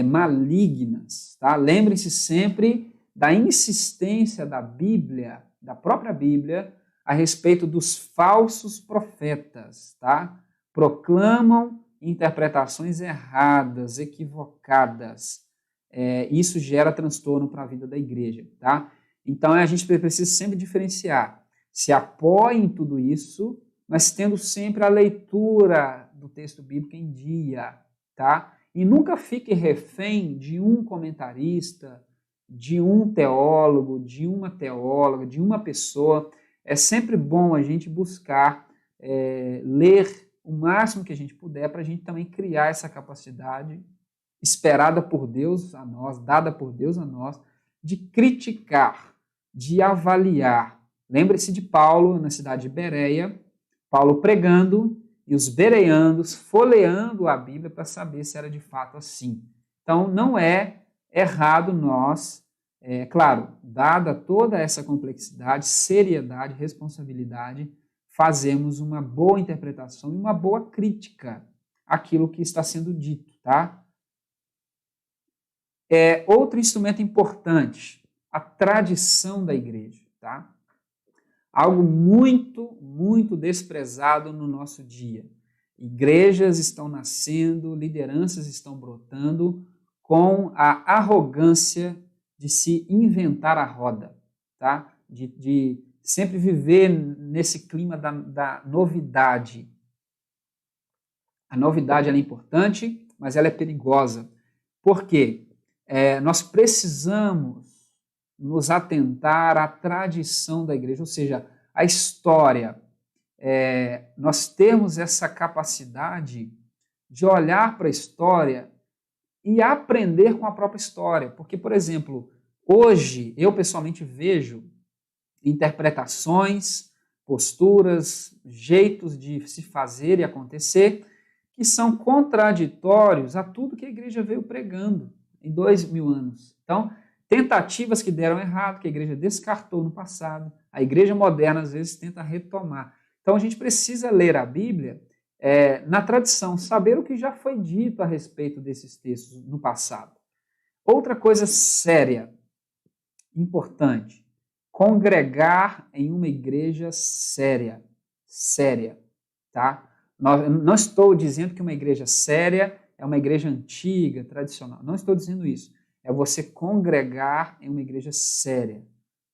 malignas. Tá? Lembrem-se sempre da insistência da Bíblia, da própria Bíblia, a respeito dos falsos profetas. Tá? Proclamam interpretações erradas, equivocadas. Isso gera transtorno para a vida da igreja. Tá? Então, a gente precisa sempre diferenciar. Se apoia em tudo isso, mas tendo sempre a leitura do texto bíblico em dia. Tá? E nunca fique refém de um comentarista, de um teólogo, de uma teóloga, de uma pessoa. É sempre bom a gente buscar ler o máximo que a gente puder para a gente também criar essa capacidade esperada por Deus a nós, dada por Deus a nós, de criticar, de avaliar. Lembre-se de Paulo na cidade de Bereia, Paulo pregando e os bereanos folheando a Bíblia para saber se era de fato assim. Então, não é errado nós, claro, dada toda essa complexidade, seriedade, responsabilidade, fazemos uma boa interpretação e uma boa crítica àquilo que está sendo dito, tá? Outro instrumento importante, a tradição da igreja, tá? Algo muito, muito desprezado no nosso dia. Igrejas estão nascendo, lideranças estão brotando com a arrogância de se inventar a roda, tá? De sempre viver nesse clima da novidade. A novidade ela é importante, mas ela é perigosa. Por quê? Nós precisamos nos atentar à tradição da igreja, ou seja, à história. Nós temos essa capacidade de olhar para a história e aprender com a própria história. Porque, por exemplo, hoje eu pessoalmente vejo interpretações, posturas, jeitos de se fazer e acontecer que são contraditórios a tudo que a igreja veio pregando em 2000 anos. Então, tentativas que deram errado, que a igreja descartou no passado, a igreja moderna às vezes tenta retomar. Então, a gente precisa ler a Bíblia na tradição, saber o que já foi dito a respeito desses textos no passado. Outra coisa séria, importante, congregar em uma igreja séria, tá? Não estou dizendo que uma igreja séria é uma igreja antiga, tradicional. Não estou dizendo isso. É você congregar em uma igreja séria.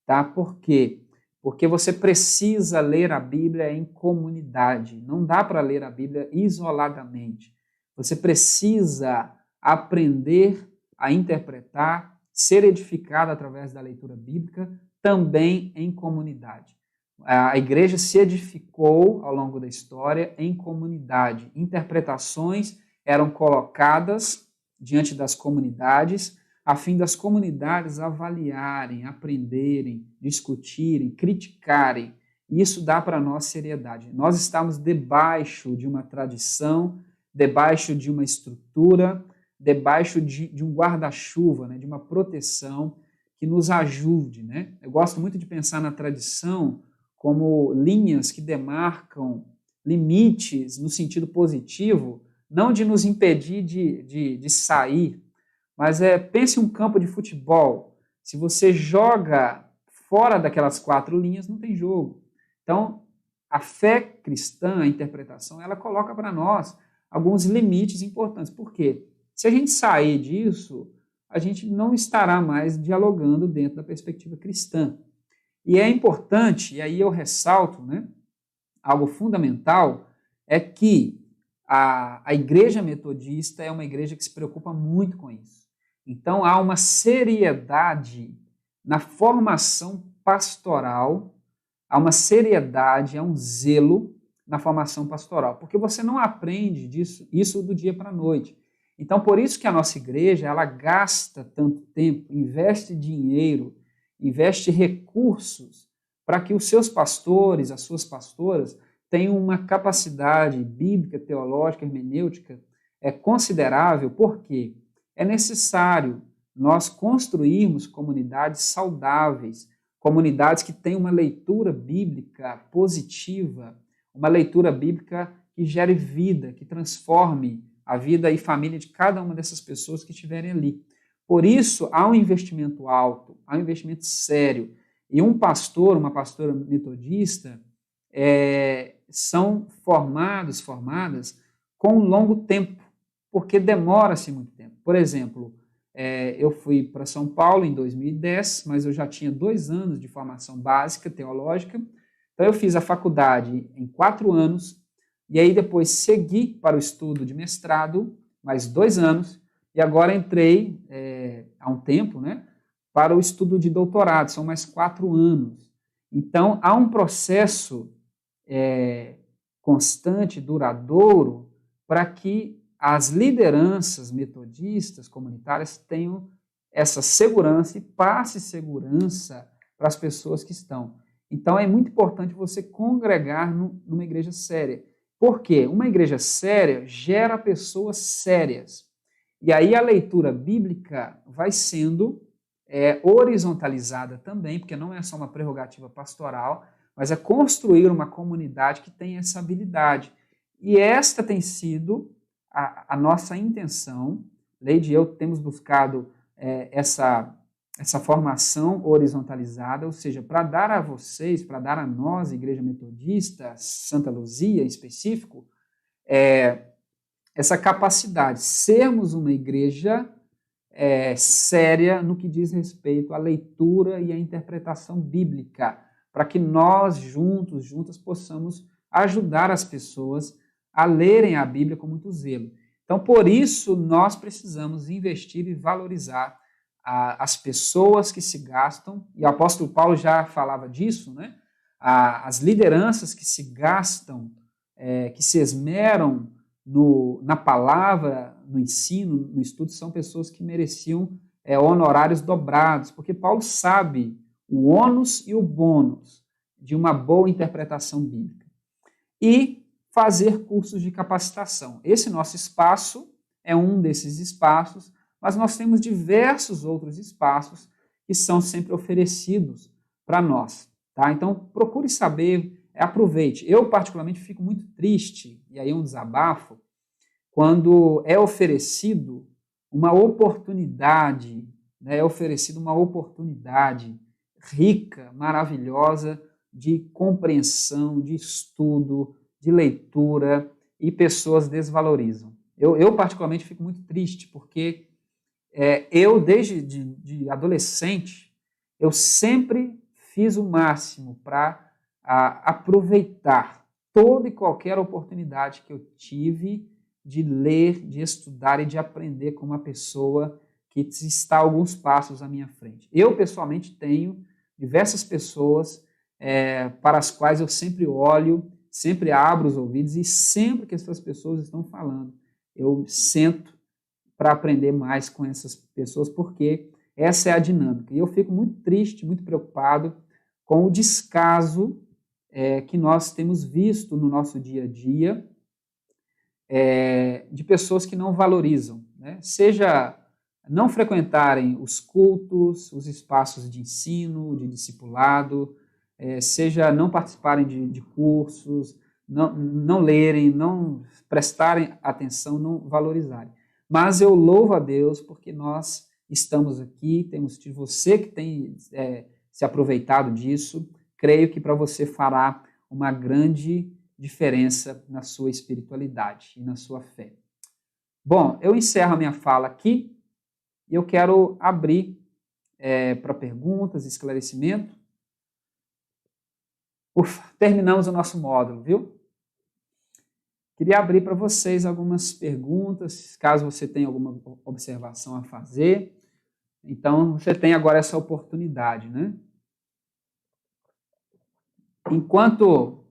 Tá? Por quê? Porque você precisa ler a Bíblia em comunidade. Não dá para ler a Bíblia isoladamente. Você precisa aprender a interpretar, ser edificado através da leitura bíblica, também em comunidade. A igreja se edificou ao longo da história em comunidade. Interpretações eram colocadas diante das comunidades a fim das comunidades avaliarem, aprenderem, discutirem, criticarem. Isso dá para nós seriedade. Nós estamos debaixo de uma tradição, debaixo de uma estrutura, debaixo de um guarda-chuva, né, de uma proteção que nos ajude. Né? Eu gosto muito de pensar na tradição como linhas que demarcam limites no sentido positivo, não de nos impedir de sair, mas pense um campo de futebol. Se você joga fora daquelas 4 linhas, não tem jogo. Então, a fé cristã, a interpretação, ela coloca para nós alguns limites importantes. Por quê? Se a gente sair disso, a gente não estará mais dialogando dentro da perspectiva cristã. E é importante, e aí eu ressalto, né, algo fundamental, é que a igreja metodista é uma igreja que se preocupa muito com isso. Então, há uma seriedade na formação pastoral, há uma seriedade, há um zelo na formação pastoral, porque você não aprende isso do dia para a noite. Então, por isso que a nossa igreja, ela gasta tanto tempo, investe dinheiro, investe recursos para que os seus pastores, as suas pastoras, tenham uma capacidade bíblica, teológica, hermenêutica considerável, porque é necessário nós construirmos comunidades saudáveis, comunidades que tenham uma leitura bíblica positiva, uma leitura bíblica que gere vida, que transforme a vida e família de cada uma dessas pessoas que estiverem ali. Por isso, há um investimento alto, há um investimento sério. E um pastor, uma pastora metodista, são formadas com um longo tempo, porque demora-se muito tempo. Por exemplo, eu fui para São Paulo em 2010, mas eu já tinha 2 anos de formação básica, teológica. Então, eu fiz a faculdade em 4 anos, e aí depois segui para o estudo de mestrado, mais 2 anos, e agora entrei, há um tempo, né, para o estudo de doutorado, são mais 4 anos. Então, há um processo constante, duradouro, para que as lideranças metodistas, comunitárias, tenham essa segurança e passe segurança para as pessoas que estão. Então, é muito importante você congregar numa igreja séria. Por quê? Uma igreja séria gera pessoas sérias. E aí a leitura bíblica vai sendo horizontalizada também, porque não é só uma prerrogativa pastoral, mas é construir uma comunidade que tem essa habilidade. E esta tem sido a nossa intenção. Leide e eu temos buscado essa formação horizontalizada, ou seja, para dar a vocês, para dar a nós, Igreja Metodista, Santa Luzia em específico, essa capacidade, sermos uma igreja séria no que diz respeito à leitura e à interpretação bíblica, para que nós juntas possamos ajudar as pessoas a lerem a Bíblia com muito zelo. Então, por isso, nós precisamos investir e valorizar as pessoas que se gastam, e o apóstolo Paulo já falava disso, né? As lideranças que se gastam, que se esmeram na palavra, no ensino, no estudo, são pessoas que mereciam honorários dobrados, porque Paulo sabe o ônus e o bônus de uma boa interpretação bíblica. E fazer cursos de capacitação. Esse nosso espaço é um desses espaços, mas nós temos diversos outros espaços que são sempre oferecidos para nós. Tá? Então, procure saber, aproveite. Eu, particularmente, fico muito triste, e aí é um desabafo, quando é oferecido uma oportunidade, né, rica, maravilhosa, de compreensão, de estudo, de leitura, e pessoas desvalorizam. Eu particularmente, fico muito triste, porque eu, desde de adolescente, eu sempre fiz o máximo para aproveitar toda e qualquer oportunidade que eu tive de ler, de estudar e de aprender com uma pessoa que está a alguns passos à minha frente. Eu, pessoalmente, tenho diversas pessoas para as quais eu sempre olho, sempre abro os ouvidos, e sempre que essas pessoas estão falando, eu sento para aprender mais com essas pessoas, porque essa é a dinâmica. E eu fico muito triste, muito preocupado com o descaso que nós temos visto no nosso dia a dia de pessoas que não valorizam, né? Seja não frequentarem os cultos, os espaços de ensino, de discipulado, seja não participarem de cursos, não lerem, não prestarem atenção, não valorizarem. Mas eu louvo a Deus porque nós estamos aqui, temos tido você que tem se aproveitado disso. Creio que para você fará uma grande diferença na sua espiritualidade e na sua fé. Bom, eu encerro a minha fala aqui e eu quero abrir para perguntas, esclarecimento. Ufa, terminamos o nosso módulo, viu? Queria abrir para vocês algumas perguntas, caso você tenha alguma observação a fazer. Então, você tem agora essa oportunidade, né? Enquanto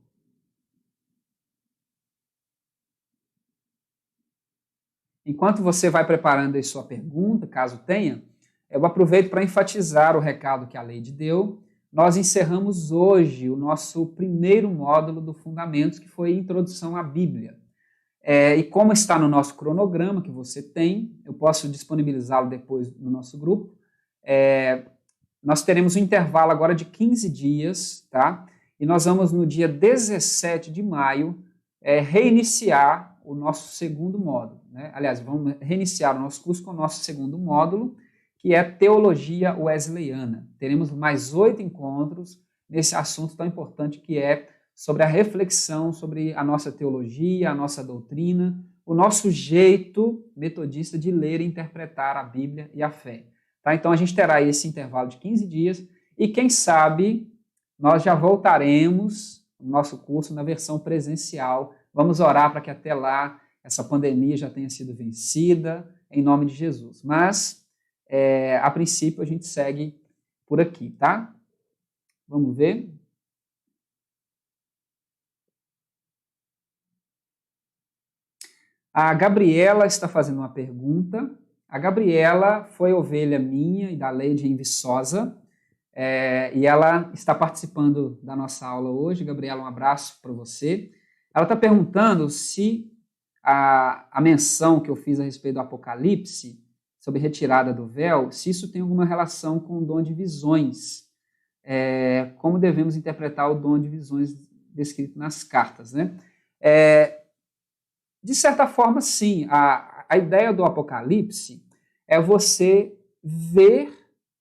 você vai preparando aí sua pergunta, caso tenha, eu aproveito para enfatizar o recado que a Leide deu. Nós encerramos hoje o nosso primeiro módulo do Fundamentos, que foi a Introdução à Bíblia. E como está no nosso cronograma que você tem, eu posso disponibilizá-lo depois no nosso grupo, nós teremos um intervalo agora de 15 dias, tá? E nós vamos no dia 17 de maio reiniciar o nosso segundo módulo, né? Aliás, vamos reiniciar o nosso curso com o nosso segundo módulo, que é Teologia Wesleyana. Teremos mais 8 encontros nesse assunto tão importante que é sobre a reflexão sobre a nossa teologia, a nossa doutrina, o nosso jeito metodista de ler e interpretar a Bíblia e a fé. Tá? Então, a gente terá esse intervalo de 15 dias e, quem sabe, nós já voltaremos no nosso curso na versão presencial. Vamos orar para que até lá essa pandemia já tenha sido vencida, em nome de Jesus. Mas, a princípio, a gente segue por aqui, tá? Vamos ver. A Gabriela está fazendo uma pergunta. A Gabriela foi ovelha minha e da Leide em Viçosa, e ela está participando da nossa aula hoje. Gabriela, um abraço para você. Ela está perguntando se a menção que eu fiz a respeito do Apocalipse, sobre retirada do véu, se isso tem alguma relação com o dom de visões. Como devemos interpretar o dom de visões descrito nas cartas, né? De certa forma, sim. A ideia do Apocalipse é você ver,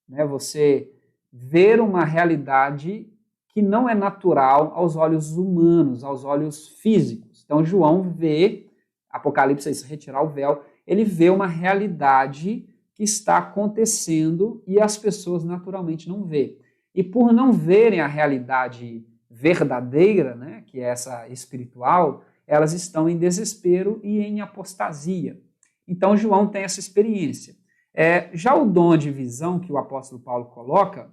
né, você ver uma realidade que não é natural aos olhos humanos, aos olhos físicos. Então, João vê, Apocalipse é isso, retirar o véu, ele vê uma realidade que está acontecendo e as pessoas naturalmente não vê. E por não verem a realidade verdadeira, né, que é essa espiritual, elas estão em desespero e em apostasia. Então, João tem essa experiência. Já o dom de visão que o apóstolo Paulo coloca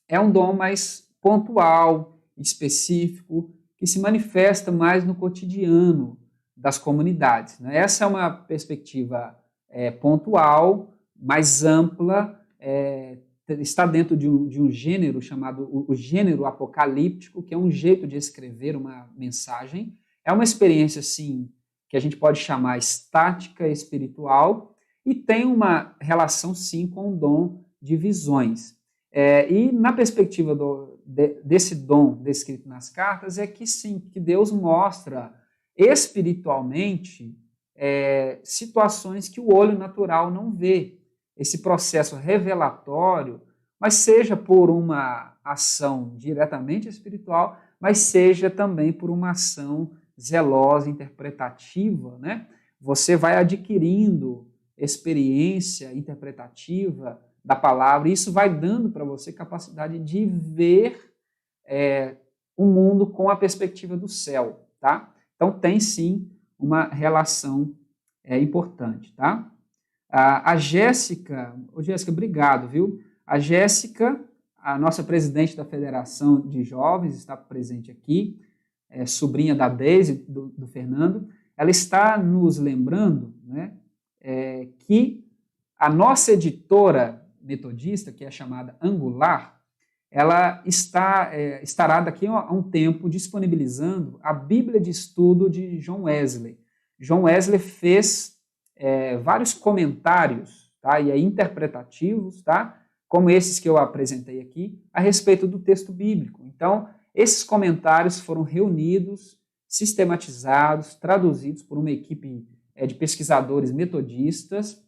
é um dom mais pontual, específico, que se manifesta mais no cotidiano das comunidades, né? Essa é uma perspectiva pontual, mais ampla, está dentro de um gênero chamado o gênero apocalíptico, que é um jeito de escrever uma mensagem. É uma experiência, sim, que a gente pode chamar estática espiritual e tem uma relação, sim, com o dom de visões. E na perspectiva desse dom descrito nas cartas, é que, sim, que Deus mostra espiritualmente situações que o olho natural não vê. Esse processo revelatório, mas seja por uma ação diretamente espiritual, mas seja também por uma ação zelosa, interpretativa, né? Você vai adquirindo experiência interpretativa da palavra, e isso vai dando para você capacidade de ver o mundo com a perspectiva do céu, tá? Então, tem sim uma relação importante, tá? A Jéssica, Jéssica, obrigado, viu? A Jéssica, a nossa presidente da Federação de Jovens, está presente aqui, sobrinha da Deise, do Fernando, ela está nos lembrando, né, que a nossa editora metodista, que é chamada Angular, ela estará daqui a um tempo disponibilizando a Bíblia de Estudo de John Wesley. John Wesley fez vários comentários, tá, e interpretativos, tá, como esses que eu apresentei aqui, a respeito do texto bíblico. Então, esses comentários foram reunidos, sistematizados, traduzidos por uma equipe de pesquisadores metodistas,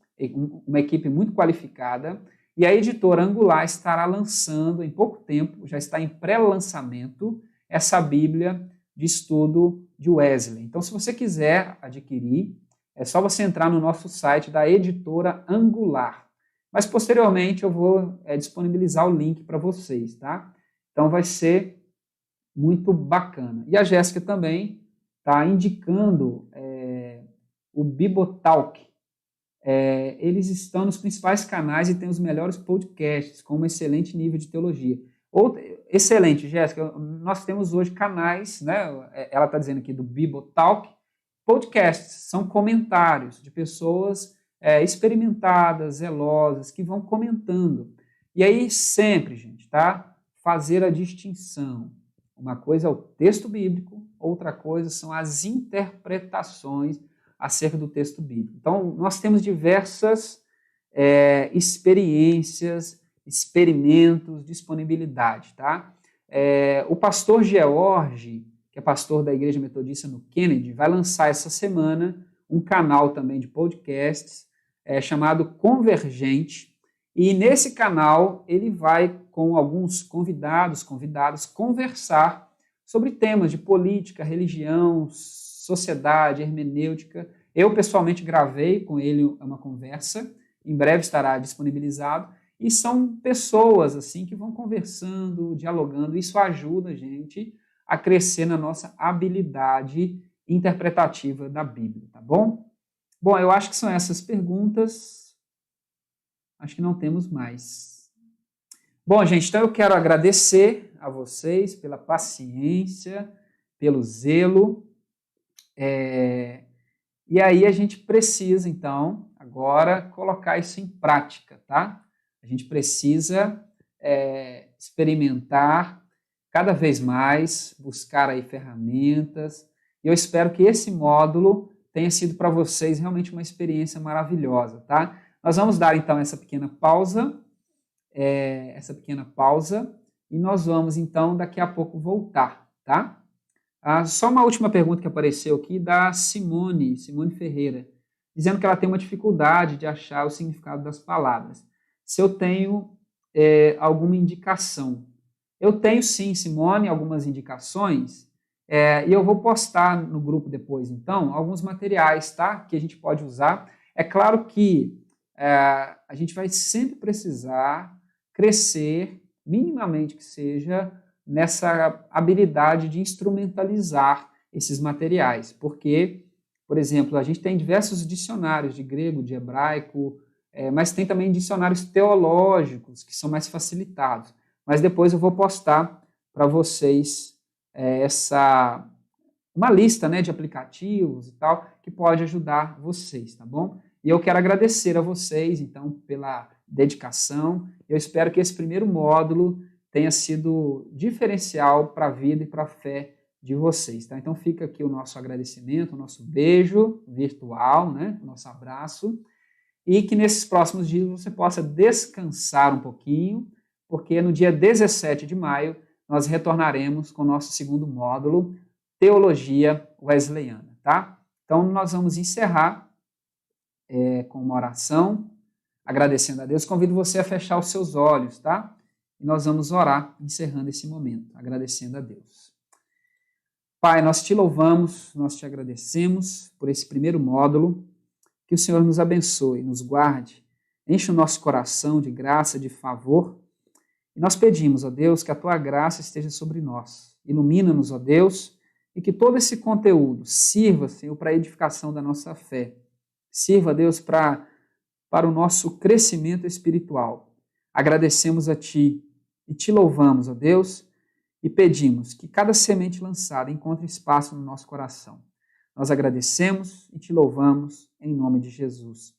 uma equipe muito qualificada, e a editora Angular estará lançando, em pouco tempo, já está em pré-lançamento, essa Bíblia de Estudo de Wesley. Então, se você quiser adquirir, é só você entrar no nosso site da editora Angular. Mas, posteriormente, eu vou disponibilizar o link para vocês, tá? Então, vai ser muito bacana. E a Jéssica também está indicando o Bibotalk. Eles estão nos principais canais e têm os melhores podcasts, com um excelente nível de teologia. Excelente, Jéssica. Nós temos hoje canais, né? Ela está dizendo aqui do Bibotalk. Podcasts são comentários de pessoas experimentadas, zelosas, que vão comentando. E aí sempre, gente, tá? Fazer a distinção. Uma coisa é o texto bíblico, outra coisa são as interpretações acerca do texto bíblico. Então, nós temos diversas experiências, experimentos, disponibilidade, tá? O pastor George, que é pastor da Igreja Metodista no Kennedy, vai lançar essa semana um canal também de podcasts chamado Convergente, e nesse canal ele vai, com alguns convidadas, conversar sobre temas de política, religião, sociedade, hermenêutica. Eu, pessoalmente, gravei com ele uma conversa, em breve estará disponibilizado, e são pessoas assim que vão conversando, dialogando, isso ajuda a gente a crescer na nossa habilidade interpretativa da Bíblia, tá bom? Bom, eu acho que são essas perguntas, acho que não temos mais. Bom, gente, então eu quero agradecer a vocês pela paciência, pelo zelo, e aí a gente precisa, então, agora colocar isso em prática, tá? A gente precisa experimentar cada vez mais, buscar aí ferramentas, e eu espero que esse módulo tenha sido para vocês realmente uma experiência maravilhosa, tá? Nós vamos dar, então, essa pequena pausa, e nós vamos, então, daqui a pouco voltar, tá? Só uma última pergunta que apareceu aqui da Simone Ferreira, dizendo que ela tem uma dificuldade de achar o significado das palavras. Se eu tenho alguma indicação. Eu tenho sim, Simone, algumas indicações, e eu vou postar no grupo depois, então, alguns materiais, tá? Que a gente pode usar. É claro que a gente vai sempre precisar crescer, minimamente que seja, nessa habilidade de instrumentalizar esses materiais, porque, por exemplo, a gente tem diversos dicionários de grego, de hebraico, mas tem também dicionários teológicos que são mais facilitados. Mas depois eu vou postar para vocês uma lista, né, de aplicativos e tal, que pode ajudar vocês, tá bom? E eu quero agradecer a vocês, então, pela dedicação. Eu espero que esse primeiro módulo tenha sido diferencial para a vida e para a fé de vocês, tá? Então fica aqui o nosso agradecimento, o nosso beijo virtual, né? O nosso abraço, e que nesses próximos dias você possa descansar um pouquinho, porque no dia 17 de maio nós retornaremos com o nosso segundo módulo, Teologia Wesleyana, tá? Então nós vamos encerrar com uma oração, agradecendo a Deus. Convido você a fechar os seus olhos, tá? E nós vamos orar, encerrando esse momento, agradecendo a Deus. Pai, nós te louvamos, nós te agradecemos por esse primeiro módulo, que o Senhor nos abençoe, nos guarde, enche o nosso coração de graça, de favor, e nós pedimos, ó Deus, que a tua graça esteja sobre nós. Ilumina-nos, ó Deus, e que todo esse conteúdo sirva, Senhor, para a edificação da nossa fé. Sirva, Deus, para o nosso crescimento espiritual. Agradecemos a Ti e Te louvamos, ó Deus, e pedimos que cada semente lançada encontre espaço no nosso coração. Nós agradecemos e Te louvamos em nome de Jesus.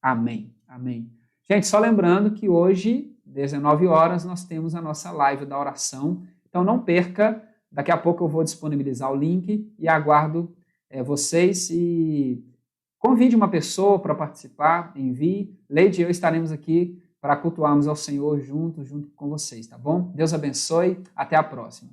Amém. Amém. Gente, só lembrando que hoje, 19 horas, nós temos a nossa live da oração. Então não perca, daqui a pouco eu vou disponibilizar o link e aguardo vocês e convide uma pessoa para participar, envie. Leide e eu estaremos aqui para cultuarmos ao Senhor junto com vocês, tá bom? Deus abençoe, até a próxima.